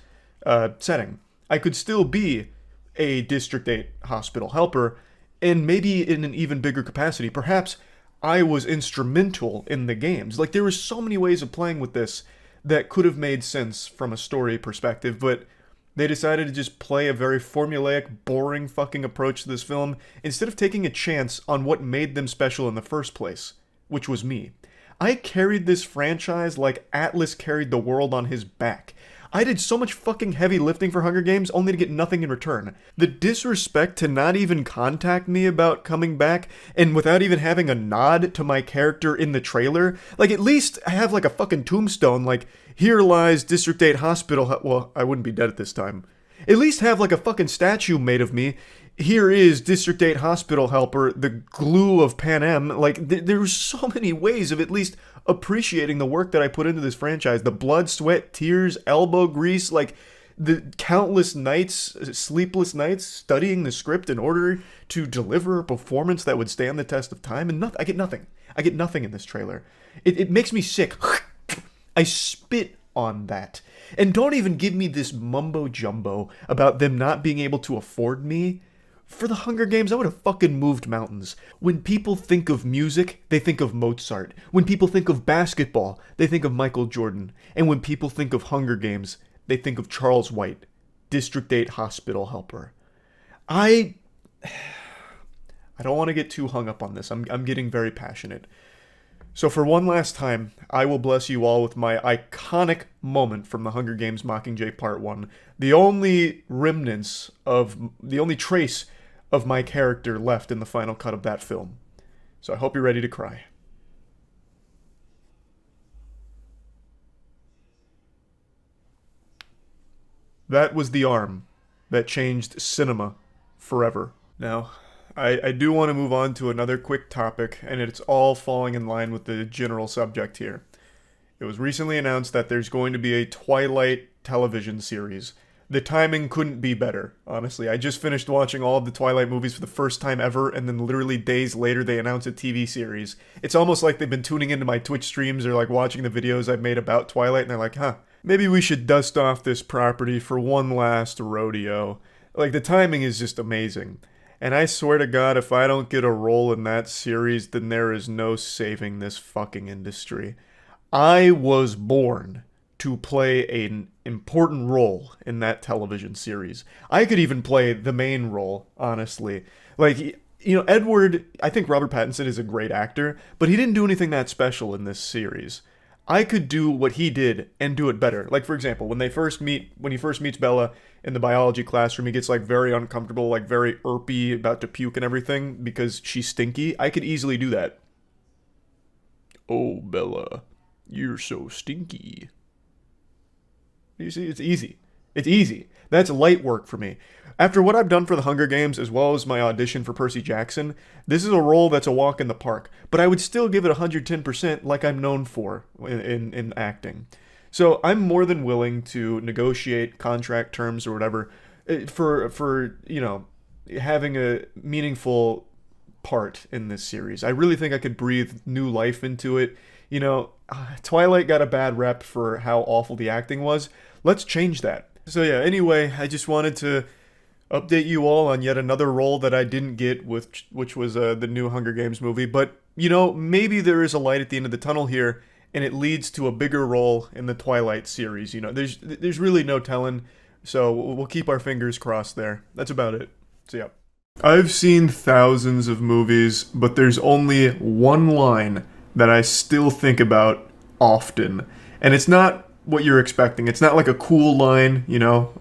A: setting. I could still be a District 8 Hospital Helper, and maybe in an even bigger capacity. Perhaps I was instrumental in the games. Like, there were so many ways of playing with this that could have made sense from a story perspective, but they decided to just play a very formulaic, boring fucking approach to this film instead of taking a chance on what made them special in the first place, which was me. I carried this franchise like Atlas carried the world on his back. I did so much fucking heavy lifting for Hunger Games only to get nothing in return. The disrespect to not even contact me about coming back and without even having a nod to my character in the trailer. Like, at least have like a fucking tombstone, like, here lies District 8 Hospital. Well, I wouldn't be dead at this time. At least have like a fucking statue made of me. Here is District 8 Hospital Helper, the glue of Panem. Like, there's so many ways of at least appreciating the work that I put into this franchise. The blood, sweat, tears, elbow grease, like the countless nights, sleepless nights, studying the script in order to deliver a performance that would stand the test of time. And I get nothing. I get nothing in this trailer. It makes me sick. I spit on that. And don't even give me this mumbo jumbo about them not being able to afford me. For the Hunger Games, I would have fucking moved mountains. When people think of music, they think of Mozart. When people think of basketball, they think of Michael Jordan. And when people think of Hunger Games, they think of Charles White, District 8 Hospital Helper. I don't want to get too hung up on this. I'm getting very passionate. So for one last time, I will bless you all with my iconic moment from the Hunger Games Mockingjay Part 1. The only trace of my character left in the final cut of that film. So I hope you're ready to cry. That was the arm that changed cinema forever. Now, I do want to move on to another quick topic, and it's all falling in line with the general subject here. It was recently announced that there's going to be a Twilight television series. The timing couldn't be better, honestly. I just finished watching all of the Twilight movies for the first time ever, and then literally days later they announced a TV series. It's almost like they've been tuning into my Twitch streams or like watching the videos I've made about Twilight, and they're like, maybe we should dust off this property for one last rodeo. Like, the timing is just amazing. And I swear to God, if I don't get a role in that series, then there is no saving this fucking industry. I was born to play an important role in that television series. I could even play the main role, honestly. Like, Edward, I think Robert Pattinson is a great actor, but he didn't do anything that special in this series. I could do what he did and do it better. Like, for example, when he first meets Bella in the biology classroom, he gets like very uncomfortable, like very irpy, about to puke and everything because she's stinky. I could easily do that. Oh, Bella, you're so stinky. You see, it's easy. It's easy. That's light work for me. After what I've done for the Hunger Games, as well as my audition for Percy Jackson, this is a role that's a walk in the park. But I would still give it 110% like I'm known for in acting. So I'm more than willing to negotiate contract terms or whatever for having a meaningful part in this series. I really think I could breathe new life into it. Twilight got a bad rep for how awful the acting was. Let's change that. So yeah, anyway, I just wanted to update you all on yet another role that I didn't get, which was the new Hunger Games movie. But, maybe there is a light at the end of the tunnel here, and it leads to a bigger role in the Twilight series. There's really no telling, so we'll keep our fingers crossed there. That's about it. So yeah. I've seen thousands of movies, but there's only one line that I still think about often. And it's not what you're expecting. It's not like a cool line,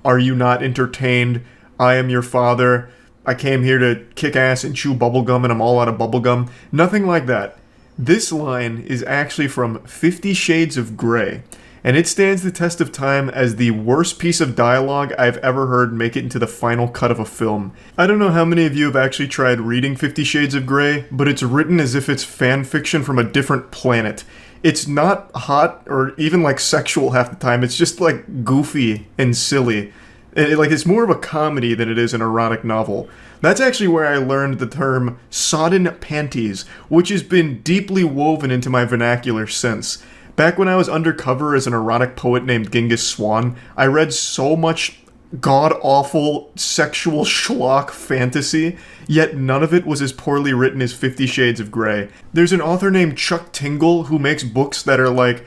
A: are you not entertained? I am your father. I came here to kick ass and chew bubblegum and I'm all out of bubblegum. Nothing like that. This line is actually from 50 Shades of Grey, and it stands the test of time as the worst piece of dialogue I've ever heard make it into the final cut of a film. I don't know how many of you have actually tried reading 50 Shades of Grey, but it's written as if it's fan fiction from a different planet. It's not hot or even like sexual half the time. It's just like goofy and silly. It's more of a comedy than it is an erotic novel. That's actually where I learned the term sodden panties, which has been deeply woven into my vernacular since. Back when I was undercover as an erotic poet named Genghis Swan, I read so much god-awful sexual schlock fantasy, yet none of it was as poorly written as 50 Shades of Grey. There's an author named Chuck Tingle who makes books that are like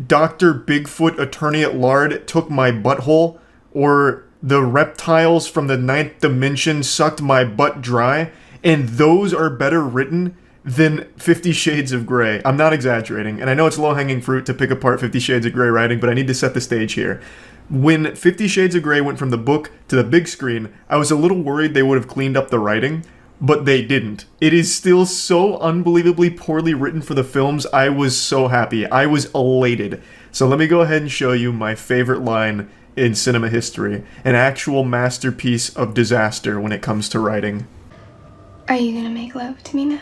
A: Dr. Bigfoot Attorney at Lard took my butthole, or the reptiles from the 9th dimension sucked my butt dry, and those are better written than 50 Shades of Grey. I'm not exaggerating, and I know it's low-hanging fruit to pick apart 50 Shades of Grey writing, but I need to set the stage here. When 50 Shades of Grey went from the book to the big screen, I was a little worried they would have cleaned up the writing, but they didn't. It is still so unbelievably poorly written for the films. I was so happy. I was elated. So let me go ahead and show you my favorite line in cinema history, an actual masterpiece of disaster when it comes to writing.
F: Are you gonna make love to me now?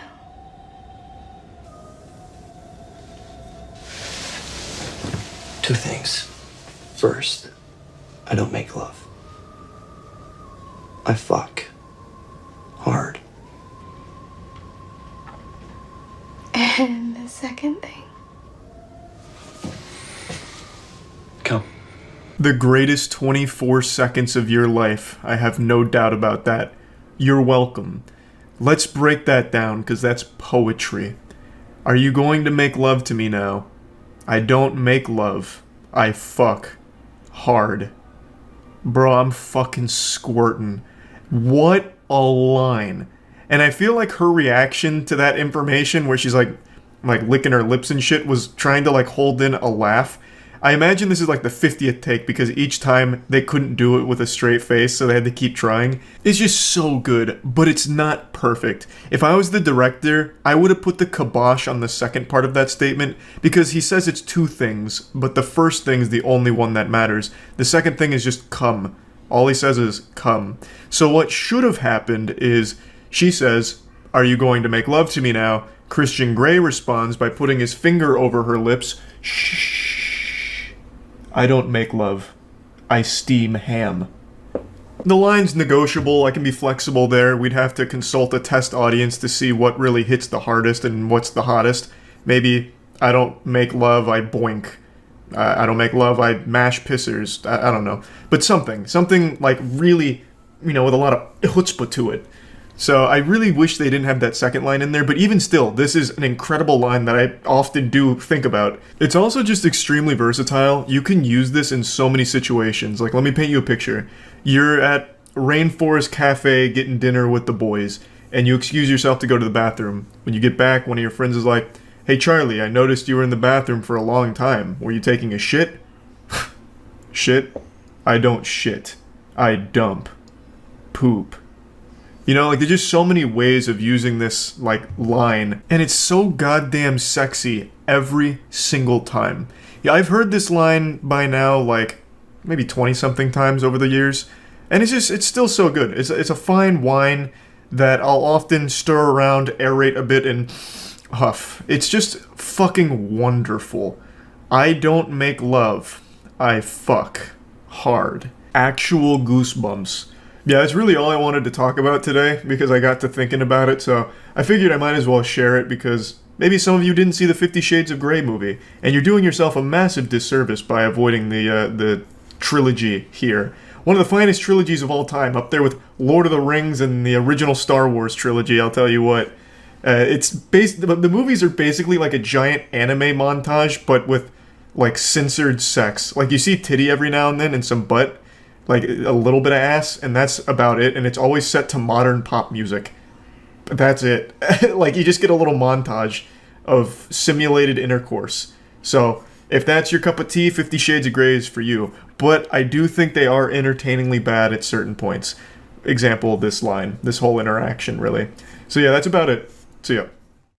G: Two things. First, I don't make love. I fuck. Hard.
F: And the second thing?
G: Come.
A: The greatest 24 seconds of your life. I have no doubt about that. You're welcome. Let's break that down, because that's poetry. Are you going to make love to me now? I don't make love. I fuck. Hard. Bro, I'm fucking squirting. What a line. And I feel like her reaction to that information, where she's like licking her lips and shit, was trying to like hold in a laugh. I imagine this is like the 50th take, because each time they couldn't do it with a straight face, so they had to keep trying. It's just so good, but it's not perfect. If I was the director, I would have put the kibosh on the second part of that statement, because he says it's two things, but the first thing is the only one that matters. The second thing is just come. All he says is come. So what should have happened is, she says, "Are you going to make love to me now?" Christian Grey responds by putting his finger over her lips. Shh. I don't make love. I steam ham. The line's negotiable. I can be flexible there. We'd have to consult a test audience to see what really hits the hardest and what's the hottest. Maybe I don't make love, I boink. I don't make love, I mash pissers. I don't know. But something like really, with a lot of chutzpah to it. So I really wish they didn't have that second line in there, but even still, this is an incredible line that I often do think about. It's also just extremely versatile. You can use this in so many situations. Like, let me paint you a picture. You're at Rainforest Cafe getting dinner with the boys, and you excuse yourself to go to the bathroom. When you get back, one of your friends is like, "Hey Charlie, I noticed you were in the bathroom for a long time. Were you taking a shit?" Shit? I don't shit. I dump. Poop. You know, like, there's just so many ways of using this, like, line, and it's so goddamn sexy every single time. Yeah, I've heard this line by now, like, maybe 20-something times over the years, and it's still so good. It's a fine wine that I'll often stir around, aerate a bit, and huff. It's just fucking wonderful. I don't make love. I fuck. Hard. Actual goosebumps. Yeah, that's really all I wanted to talk about today, because I got to thinking about it, so I figured I might as well share it, because maybe some of you didn't see the 50 Shades of Grey movie, and you're doing yourself a massive disservice by avoiding the trilogy here. One of the finest trilogies of all time, up there with Lord of the Rings and the original Star Wars trilogy, I'll tell you what. The movies are basically like a giant anime montage, but with, like, censored sex. Like, you see titty every now and then and some butt, like a little bit of ass, and that's about it, and it's always set to modern pop music. But that's it. Like, you just get a little montage of simulated intercourse. So, if that's your cup of tea, 50 Shades of Grey is for you. But I do think they are entertainingly bad at certain points. Example, this line. This whole interaction, really. So yeah, that's about it. See ya.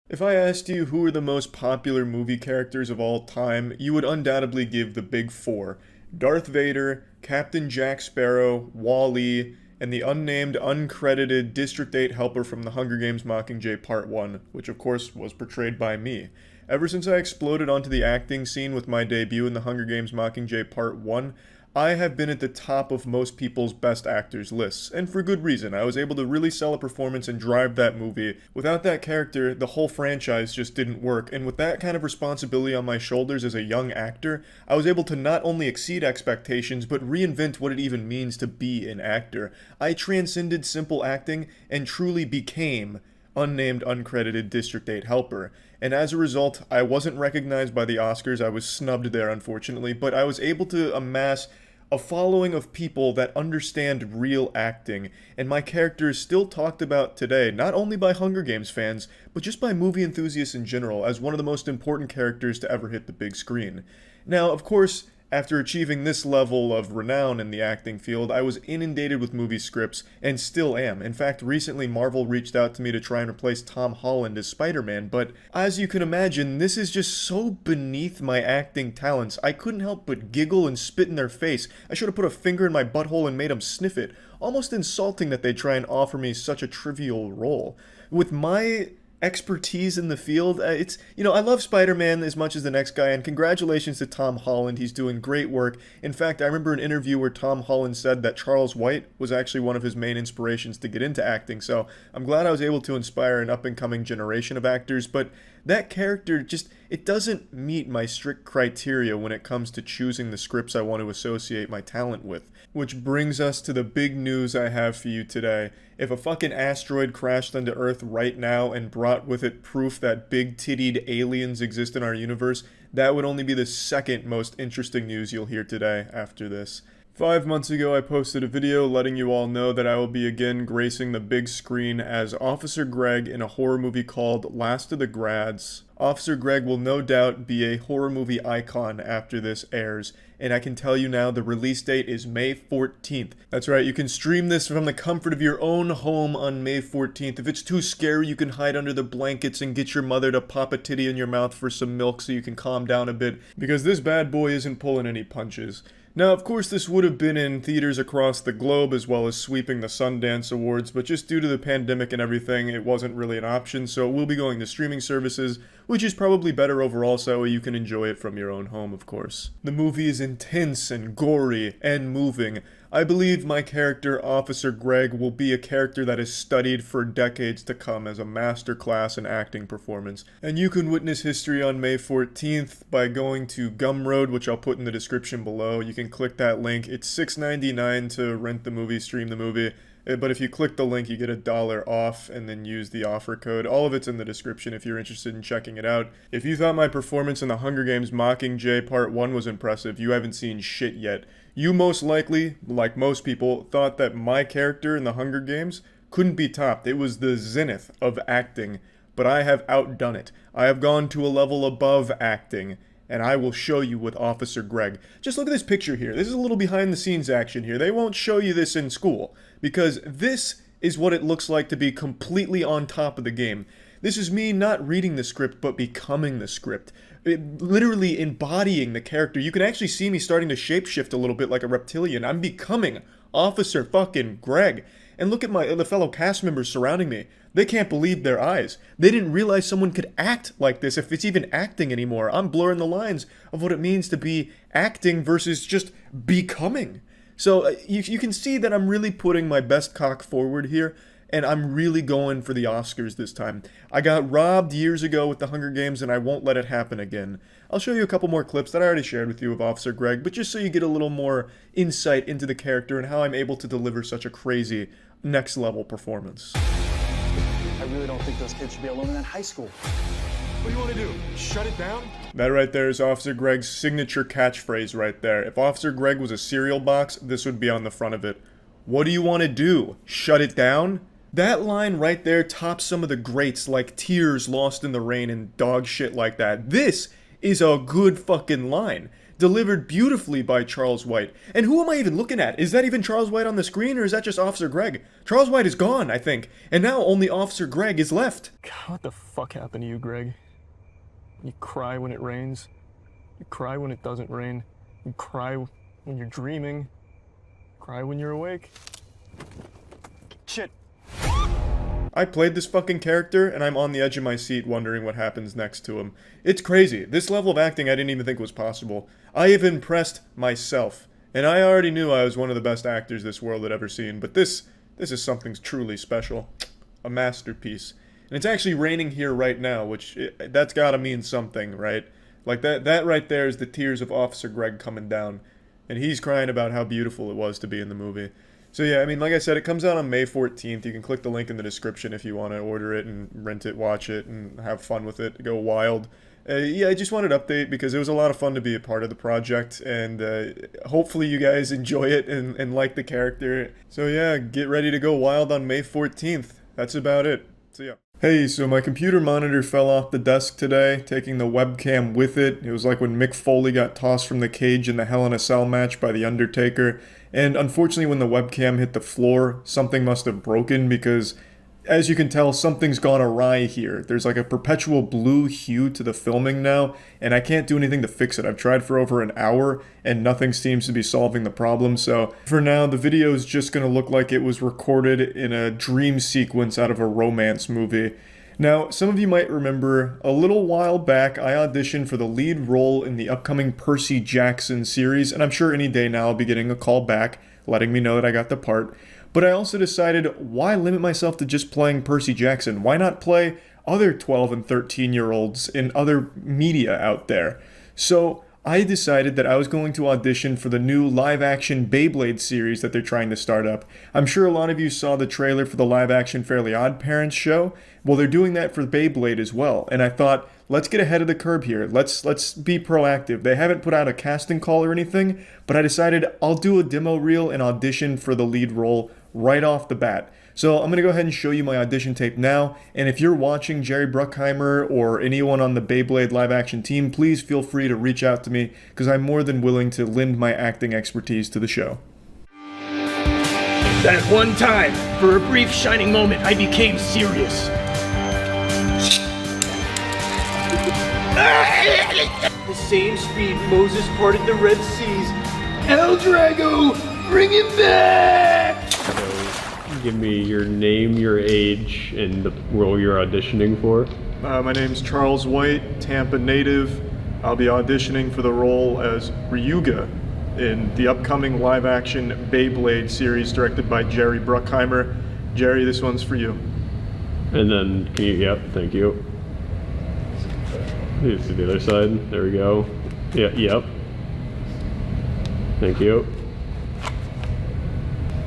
A: If I asked you who are the most popular movie characters of all time, you would undoubtedly give the big four. Darth Vader, Captain Jack Sparrow, Wall-E, and the unnamed, uncredited District 8 helper from The Hunger Games Mockingjay Part 1, which of course was portrayed by me. Ever since I exploded onto the acting scene with my debut in The Hunger Games Mockingjay Part 1, I have been at the top of most people's best actors lists, and for good reason. I was able to really sell a performance and drive that movie. Without that character, the whole franchise just didn't work, and with that kind of responsibility on my shoulders as a young actor, I was able to not only exceed expectations, but reinvent what it even means to be an actor. I transcended simple acting and truly became unnamed, uncredited District 8 helper. And as a result, I wasn't recognized by the Oscars. I was snubbed there, unfortunately, but I was able to amass a following of people that understand real acting, and my character is still talked about today, not only by Hunger Games fans, but just by movie enthusiasts in general, as one of the most important characters to ever hit the big screen. Now, of course, after achieving this level of renown in the acting field, I was inundated with movie scripts, and still am. In fact, recently Marvel reached out to me to try and replace Tom Holland as Spider-Man, but as you can imagine, this is just so beneath my acting talents. I couldn't help but giggle and spit in their face. I should have put a finger in my butthole and made them sniff it. Almost insulting that they try and offer me such a trivial role. With my expertise in the field, I love Spider-Man as much as the next guy, and congratulations to Tom Holland. He's doing great work. In fact, I remember an interview where Tom Holland said that Charles White was actually one of his main inspirations to get into acting, so I'm glad I was able to inspire an up-and-coming generation of actors, but that character it doesn't meet my strict criteria when it comes to choosing the scripts I want to associate my talent with. Which brings us to the big news I have for you today. If a fucking asteroid crashed onto Earth right now and brought with it proof that big-tittied aliens exist in our universe, that would only be the second most interesting news you'll hear today after this. 5 months ago, I posted a video letting you all know that I will be again gracing the big screen as Officer Greg in a horror movie called Last of the Grads. Officer Greg will no doubt be a horror movie icon after this airs, and I can tell you now the release date is May 14th. That's right, you can stream this from the comfort of your own home on May 14th. If it's too scary, you can hide under the blankets and get your mother to pop a titty in your mouth for some milk so you can calm down a bit, because this bad boy isn't pulling any punches. Now, of course, this would have been in theaters across the globe as well as sweeping the Sundance Awards, but just due to the pandemic and everything, it wasn't really an option, so we'll be going to streaming services, which is probably better overall, so you can enjoy it from your own home, of course. The movie is intense and gory and moving. I believe my character, Officer Greg, will be a character that is studied for decades to come as a masterclass in acting performance. And you can witness history on May 14th by going to Gumroad, which I'll put in the description below. You can click that link. It's $6.99 to rent the movie, stream the movie. But if you click the link, you get $1 off and then use the offer code. All of it's in the description if you're interested in checking it out. If you thought my performance in The Hunger Games Mockingjay Part 1 was impressive, you haven't seen shit yet. You most likely, like most people, thought that my character in The Hunger Games couldn't be topped. It was the zenith of acting, but I have outdone it. I have gone to a level above acting, and I will show you with Officer Greg. Just look at this picture here. This is a little behind the scenes action here. They won't show you this in school, because this is what it looks like to be completely on top of the game. This is me not reading the script, but becoming the script. Literally embodying the character. You can actually see me starting to shapeshift a little bit like a reptilian. I'm becoming Officer fucking Greg. And look at the fellow cast members surrounding me. They can't believe their eyes. They didn't realize someone could act like this, if it's even acting anymore. I'm blurring the lines of what it means to be acting versus just becoming. So you can see that I'm really putting my best cock forward here, and I'm really going for the Oscars this time. I got robbed years ago with the Hunger Games, and I won't let it happen again. I'll show you a couple more clips that I already shared with you of Officer Greg, but just so you get a little more insight into the character and how I'm able to deliver such a crazy, next-level performance.
H: I really don't think those kids should be alone in that high school.
A: What do you want to do? Shut it down? That right there is Officer Greg's signature catchphrase right there. If Officer Greg was a cereal box, this would be on the front of it. What do you want to do? Shut it down? That line right there tops some of the greats like Tears, Lost in the Rain, and dog shit like that. This is a good fucking line. Delivered beautifully by Charles White. And who am I even looking at? Is that even Charles White on the screen, or is that just Officer Greg? Charles White is gone, I think. And now only Officer Greg is left.
H: God, what the fuck happened to you, Greg? You cry when it rains. You cry when it doesn't rain. You cry when you're dreaming. You cry when you're awake. Shit.
A: I played this fucking character, and I'm on the edge of my seat wondering what happens next to him. It's crazy. This level of acting I didn't even think was possible. I have impressed myself, and I already knew I was one of the best actors this world had ever seen, but this is something truly special. A masterpiece. And it's actually raining here right now, which, that's gotta mean something, right? Like, that right there is the tears of Officer Greg coming down, and he's crying about how beautiful it was to be in the movie. So yeah, I mean, like I said, it comes out on May 14th. You can click the link in the description if you want to order it and rent it, watch it, and have fun with it. Go wild. Yeah, I just wanted to update because it was a lot of fun to be a part of the project, and hopefully you guys enjoy it and like the character. So yeah, get ready to go wild on May 14th. That's about it. See ya. Hey, so my computer monitor fell off the desk today, taking the webcam with it. It was like when Mick Foley got tossed from the cage in the Hell in a Cell match by The Undertaker. And unfortunately, when the webcam hit the floor, something must have broken because, as you can tell, something's gone awry here. There's like a perpetual blue hue to the filming now, and I can't do anything to fix it. I've tried for over an hour, and nothing seems to be solving the problem. So for now, the video is just going to look like it was recorded in a dream sequence out of a romance movie. Now, some of you might remember, a little while back, I auditioned for the lead role in the upcoming Percy Jackson series, and I'm sure any day now I'll be getting a call back, letting me know that I got the part. But I also decided, why limit myself to just playing Percy Jackson? Why not play other 12 and 13-year-olds in other media out there? So I decided that I was going to audition for the new live-action Beyblade series that they're trying to start up. I'm sure a lot of you saw the trailer for the live-action Fairly Odd Parents show. Well, they're doing that for Beyblade as well, and I thought, let's get ahead of the curve here. Let's be proactive. They haven't put out a casting call or anything, but I decided I'll do a demo reel and audition for the lead role right off the bat. So I'm going to go ahead and show you my audition tape now, and if you're watching Jerry Bruckheimer or anyone on the Beyblade live-action team, please feel free to reach out to me, because I'm more than willing to lend my acting expertise to the show.
B: That one time, for a brief shining moment, I became serious. The same speed Moses parted the Red Seas. El Drago, bring him back!
D: So, give me your name, your age, and the role you're auditioning for.
A: My name's Charles White, Tampa native. I'll be auditioning for the role as Ryuga in the upcoming live-action Beyblade series directed by Jerry Bruckheimer. Jerry, this one's for you.
D: And then, can you, yep, thank you. Let's do the other side. There we go. Yeah, yep. Thank you.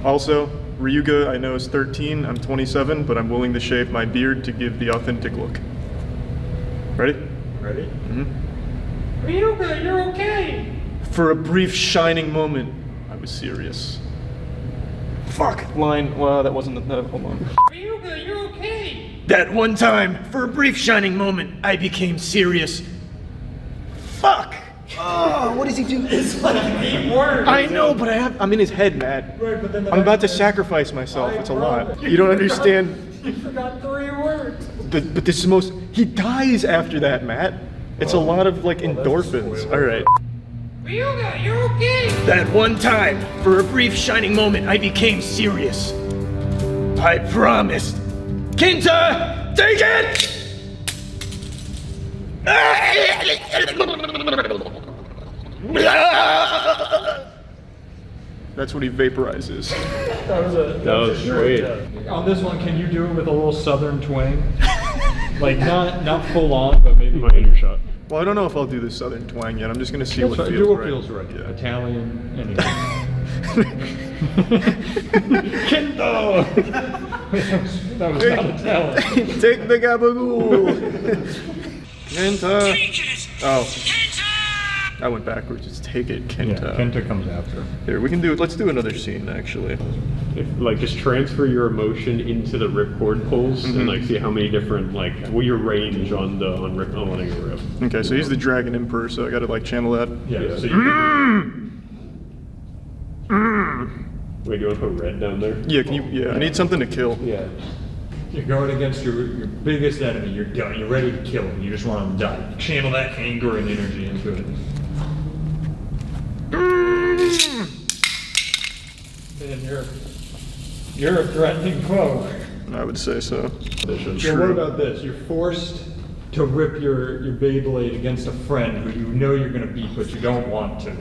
A: Also, Ryuga, I know, is 13. I'm 27, but I'm willing to shave my beard to give the authentic look. Ready?
E: Ready?
A: Mm-hmm.
B: Ryuga, you're okay!
A: For a brief shining moment, I was serious.
H: Fuck! Line. Well, that wasn't the. Hold on.
B: Ryuga, you're okay! That one time, for a brief shining moment, I became serious. Fuck!
H: Oh, what does he do?
B: It's like 8 words.
H: I know, but I'm in his head, Matt.
B: Right, but then
H: I'm about to sacrifice myself. It's a lot. You don't understand.
B: You forgot 3 words.
H: But this is most. He dies after that, Matt. It's a lot of like endorphins. All right.
B: Ryuga, you're okay! That one time, for a brief shining moment, I became serious. I promised. Kenta, take it!
H: That's what he vaporizes.
D: That was great.
E: On this one, can you do it with a little southern twang? Like not full on, but maybe.
D: My inner shot.
H: Well, I don't know if I'll do the southern twang yet. I'm just gonna see what feels
E: Do what
H: right.
E: feels right.
H: Yeah.
E: Italian, anything. Kendo! That was not Italian.
H: Take the gabagool. Kenta. Oh. I went backwards. Just take it, Kenta.
E: Yeah, Kenta comes after.
H: Here, we can do it. Let's do another scene, actually.
D: Like just transfer your emotion into the ripcord pulls and like see how many different like what your range on letting it rip.
H: Okay, so he's the Dragon Emperor, so I gotta like channel that.
E: Yeah. So you
D: Wait, do you want to put red down there?
H: Yeah, can you? Yeah, I need something to kill.
D: Yeah.
E: You're going against your biggest enemy. You're done. You're ready to kill him. You just want him to die. Channel that anger and energy into it. And you're a threatening foe.
H: I would say so.
E: So what about this? You're forced to rip your Beyblade against a friend who you know you're going to beat, but you don't want to.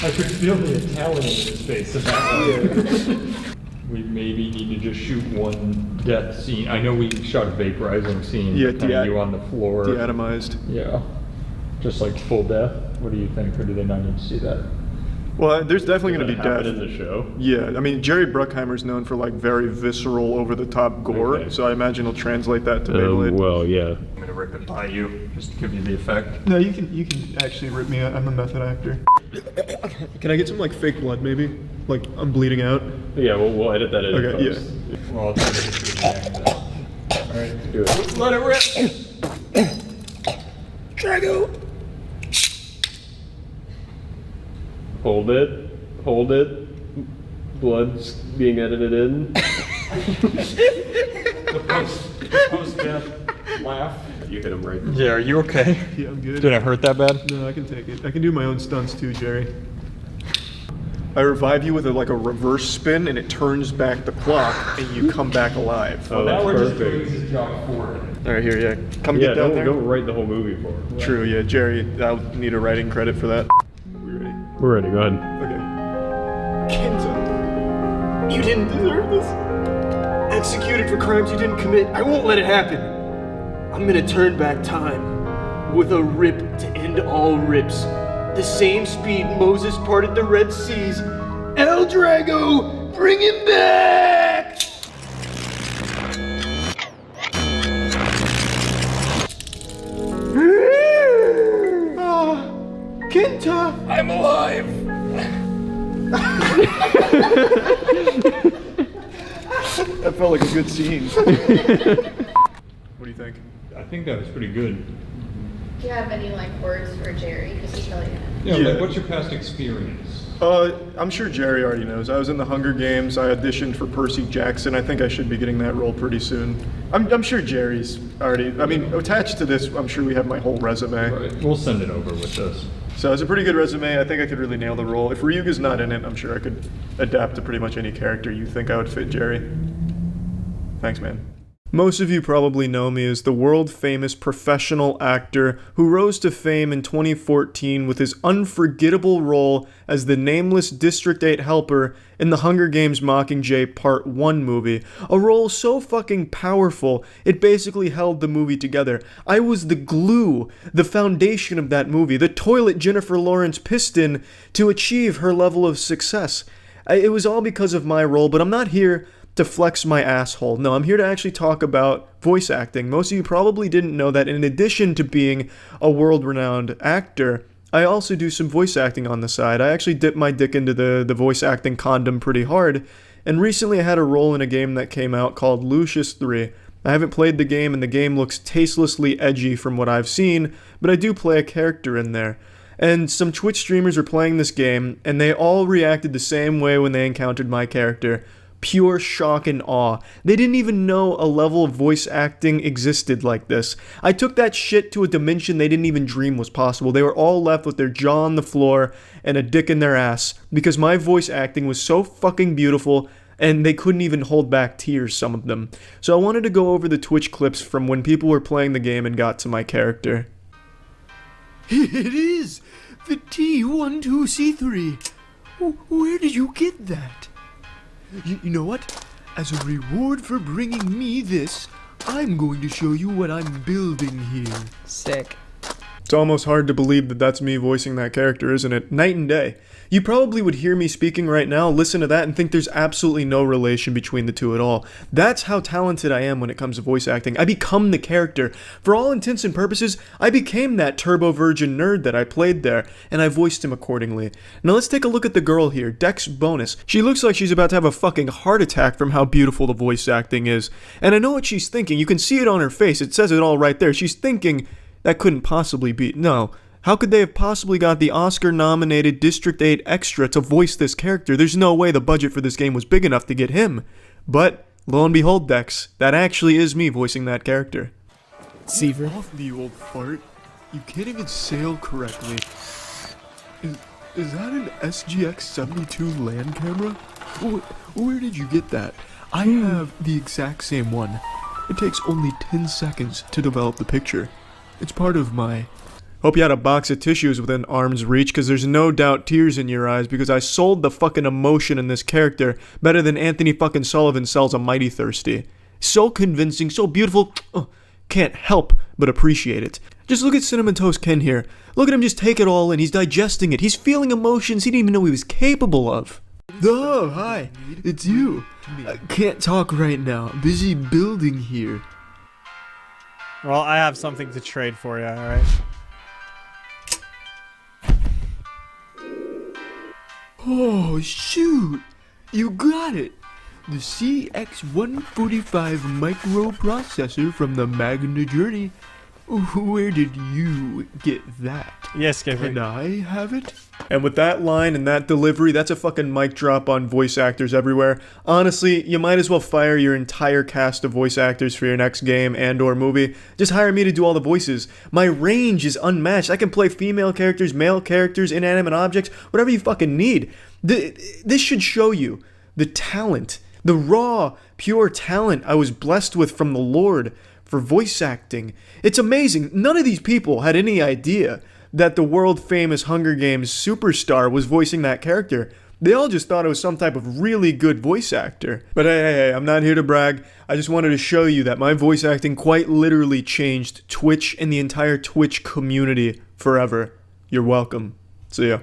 E: I could feel the Italian in his face at that point. We maybe need to just shoot one death scene. I know we shot a vaporizing scene.
H: Yeah,
E: kind of you on the floor.
H: Deatomized.
E: Yeah. Just like full death. What do you think? Or do they not need to see that?
H: Well, there's definitely going to be death
D: in the show.
H: Yeah, I mean Jerry Bruckheimer's known for like very visceral, over-the-top gore,
D: Okay.
H: so I imagine he'll translate that to Beyblade.
D: Well, yeah.
E: I'm gonna rip it by you, just to give you the effect.
H: No, you can actually rip me. I'm a method actor. Can I get some like fake blood, maybe? Like I'm bleeding out.
D: Yeah, we'll edit that in.
H: Okay,
D: post.
E: Well, I'll try to get you back. Alright.
D: Do it.
B: Let it rip! Drago!
D: Hold it. Blood's being edited in.
E: The post-death laugh.
D: You hit him right.
E: Yeah, are you okay?
H: Yeah, I'm good.
E: Did it hurt that bad?
H: No, I can take it. I can do my own stunts too, Jerry. I revive you with a reverse spin, and it turns back the clock, and you come back alive.
D: Oh,
E: Now
D: that's
E: we're just
D: perfect.
E: doing his job forward.
H: All right, here, yeah. Come
D: Yeah,
H: get down there.
D: don't write the whole movie for it.
H: True, yeah, Jerry. I'll need a writing credit for that. We ready?
D: We're ready. Go ahead.
H: Okay. Kenta, you didn't deserve this. Executed for crimes you didn't commit.
B: I won't let it happen. I'm gonna turn back time with a rip to end all rips. The same speed Moses parted the Red Seas. El Drago, bring him back!
H: Kenta!
B: I'm alive!
H: That felt like a good scene. What do you think?
E: I think that was pretty good.
I: Do you have any words for Jerry? Because he's really gonna.
E: Yeah, what's your past experience?
H: I'm sure Jerry already knows. I was in the Hunger Games. I auditioned for Percy Jackson. I think I should be getting that role pretty soon. I'm sure Jerry's already. I mean, attached to this, I'm sure we have my whole resume.
E: Right. We'll send it over with this.
H: So it's a pretty good resume. I think I could really nail the role. If Ryuga's not in it, I'm sure I could adapt to pretty much any character you think I would fit, Jerry. Thanks, man. Most of you probably know me as the world-famous professional actor who rose to fame in 2014 with his unforgettable role as the nameless District 8 helper in the Hunger Games Mockingjay Part 1 movie, a role so fucking powerful it basically held the movie together. I was the glue, the foundation of that movie, the toilet Jennifer Lawrence pissed in to achieve her level of success. It was all because of my role, but I'm not here
A: to flex my asshole. No, I'm here to actually talk about voice acting. Most of you probably didn't know that in addition to being a world-renowned actor, I also do some voice acting on the side. I actually dip my dick into the voice acting condom pretty hard, and recently I had a role in a game that came out called Lucius 3. I haven't played the game, and the game looks tastelessly edgy from what I've seen, but I do play a character in there. And some Twitch streamers are playing this game, and they all reacted the same way when they encountered my character. Pure shock and awe. They didn't even know a level of voice acting existed like this. I took that shit to a dimension they didn't even dream was possible. They were all left with their jaw on the floor and a dick in their ass because my voice acting was so fucking beautiful and they couldn't even hold back tears, some of them. So I wanted to go over the Twitch clips from when people were playing the game and got to my character.
B: It is the T12C3. Where did you get that? You know what? As a reward for bringing me this, I'm going to show you what I'm building here.
J: Sick.
A: It's almost hard to believe that that's me voicing that character, isn't it? Night and day. You probably would hear me speaking right now, listen to that, and think there's absolutely no relation between the two at all. That's how talented I am when it comes to voice acting. I become the character. For all intents and purposes, I became that turbo virgin nerd that I played there, and I voiced him accordingly. Now let's take a look at the girl here, Dex Bonus. She looks like she's about to have a fucking heart attack from how beautiful the voice acting is. And I know what she's thinking. You can see it on her face. It says it all right there. She's thinking, that couldn't possibly be. No. How could they have possibly got the Oscar-nominated District 8 extra to voice this character? There's no way the budget for this game was big enough to get him. But, lo and behold, Dex, that actually is me voicing that character.
B: Seaver?
A: Off the old fart. You can't even sail correctly. Is that an SGX-72 land camera? Where did you get that? I have the exact same one. It takes only 10 seconds to develop the picture. It's part of my... Hope you had a box of tissues within arm's reach, because there's no doubt tears in your eyes, because I sold the fucking emotion in this character better than Anthony fucking Sullivan sells a Mighty Thirsty. So convincing, so beautiful, can't help but appreciate it. Just look at Cinnamon Toast Ken here. Look at him just take it all in, he's digesting it, he's feeling emotions he didn't even know he was capable of. Oh, hi, it's you. I can't talk right now, busy building here.
K: Well, I have something to trade for you, alright?
B: Oh, shoot! You got it! The CX145 microprocessor from the Magna Journey. Where did you get that?
K: Yes, Skipper.
B: Can I have it?
A: And with that line and that delivery, that's a fucking mic drop on voice actors everywhere. Honestly, you might as well fire your entire cast of voice actors for your next game and or movie. Just hire me to do all the voices. My range is unmatched. I can play female characters, male characters, inanimate objects, whatever you fucking need. This should show you the talent, the raw, pure talent I was blessed with from the Lord for voice acting. It's amazing. None of these people had any idea that the world-famous Hunger Games superstar was voicing that character. They all just thought it was some type of really good voice actor. But hey, I'm not here to brag. I just wanted to show you that my voice acting quite literally changed Twitch and the entire Twitch community forever. You're welcome. See ya.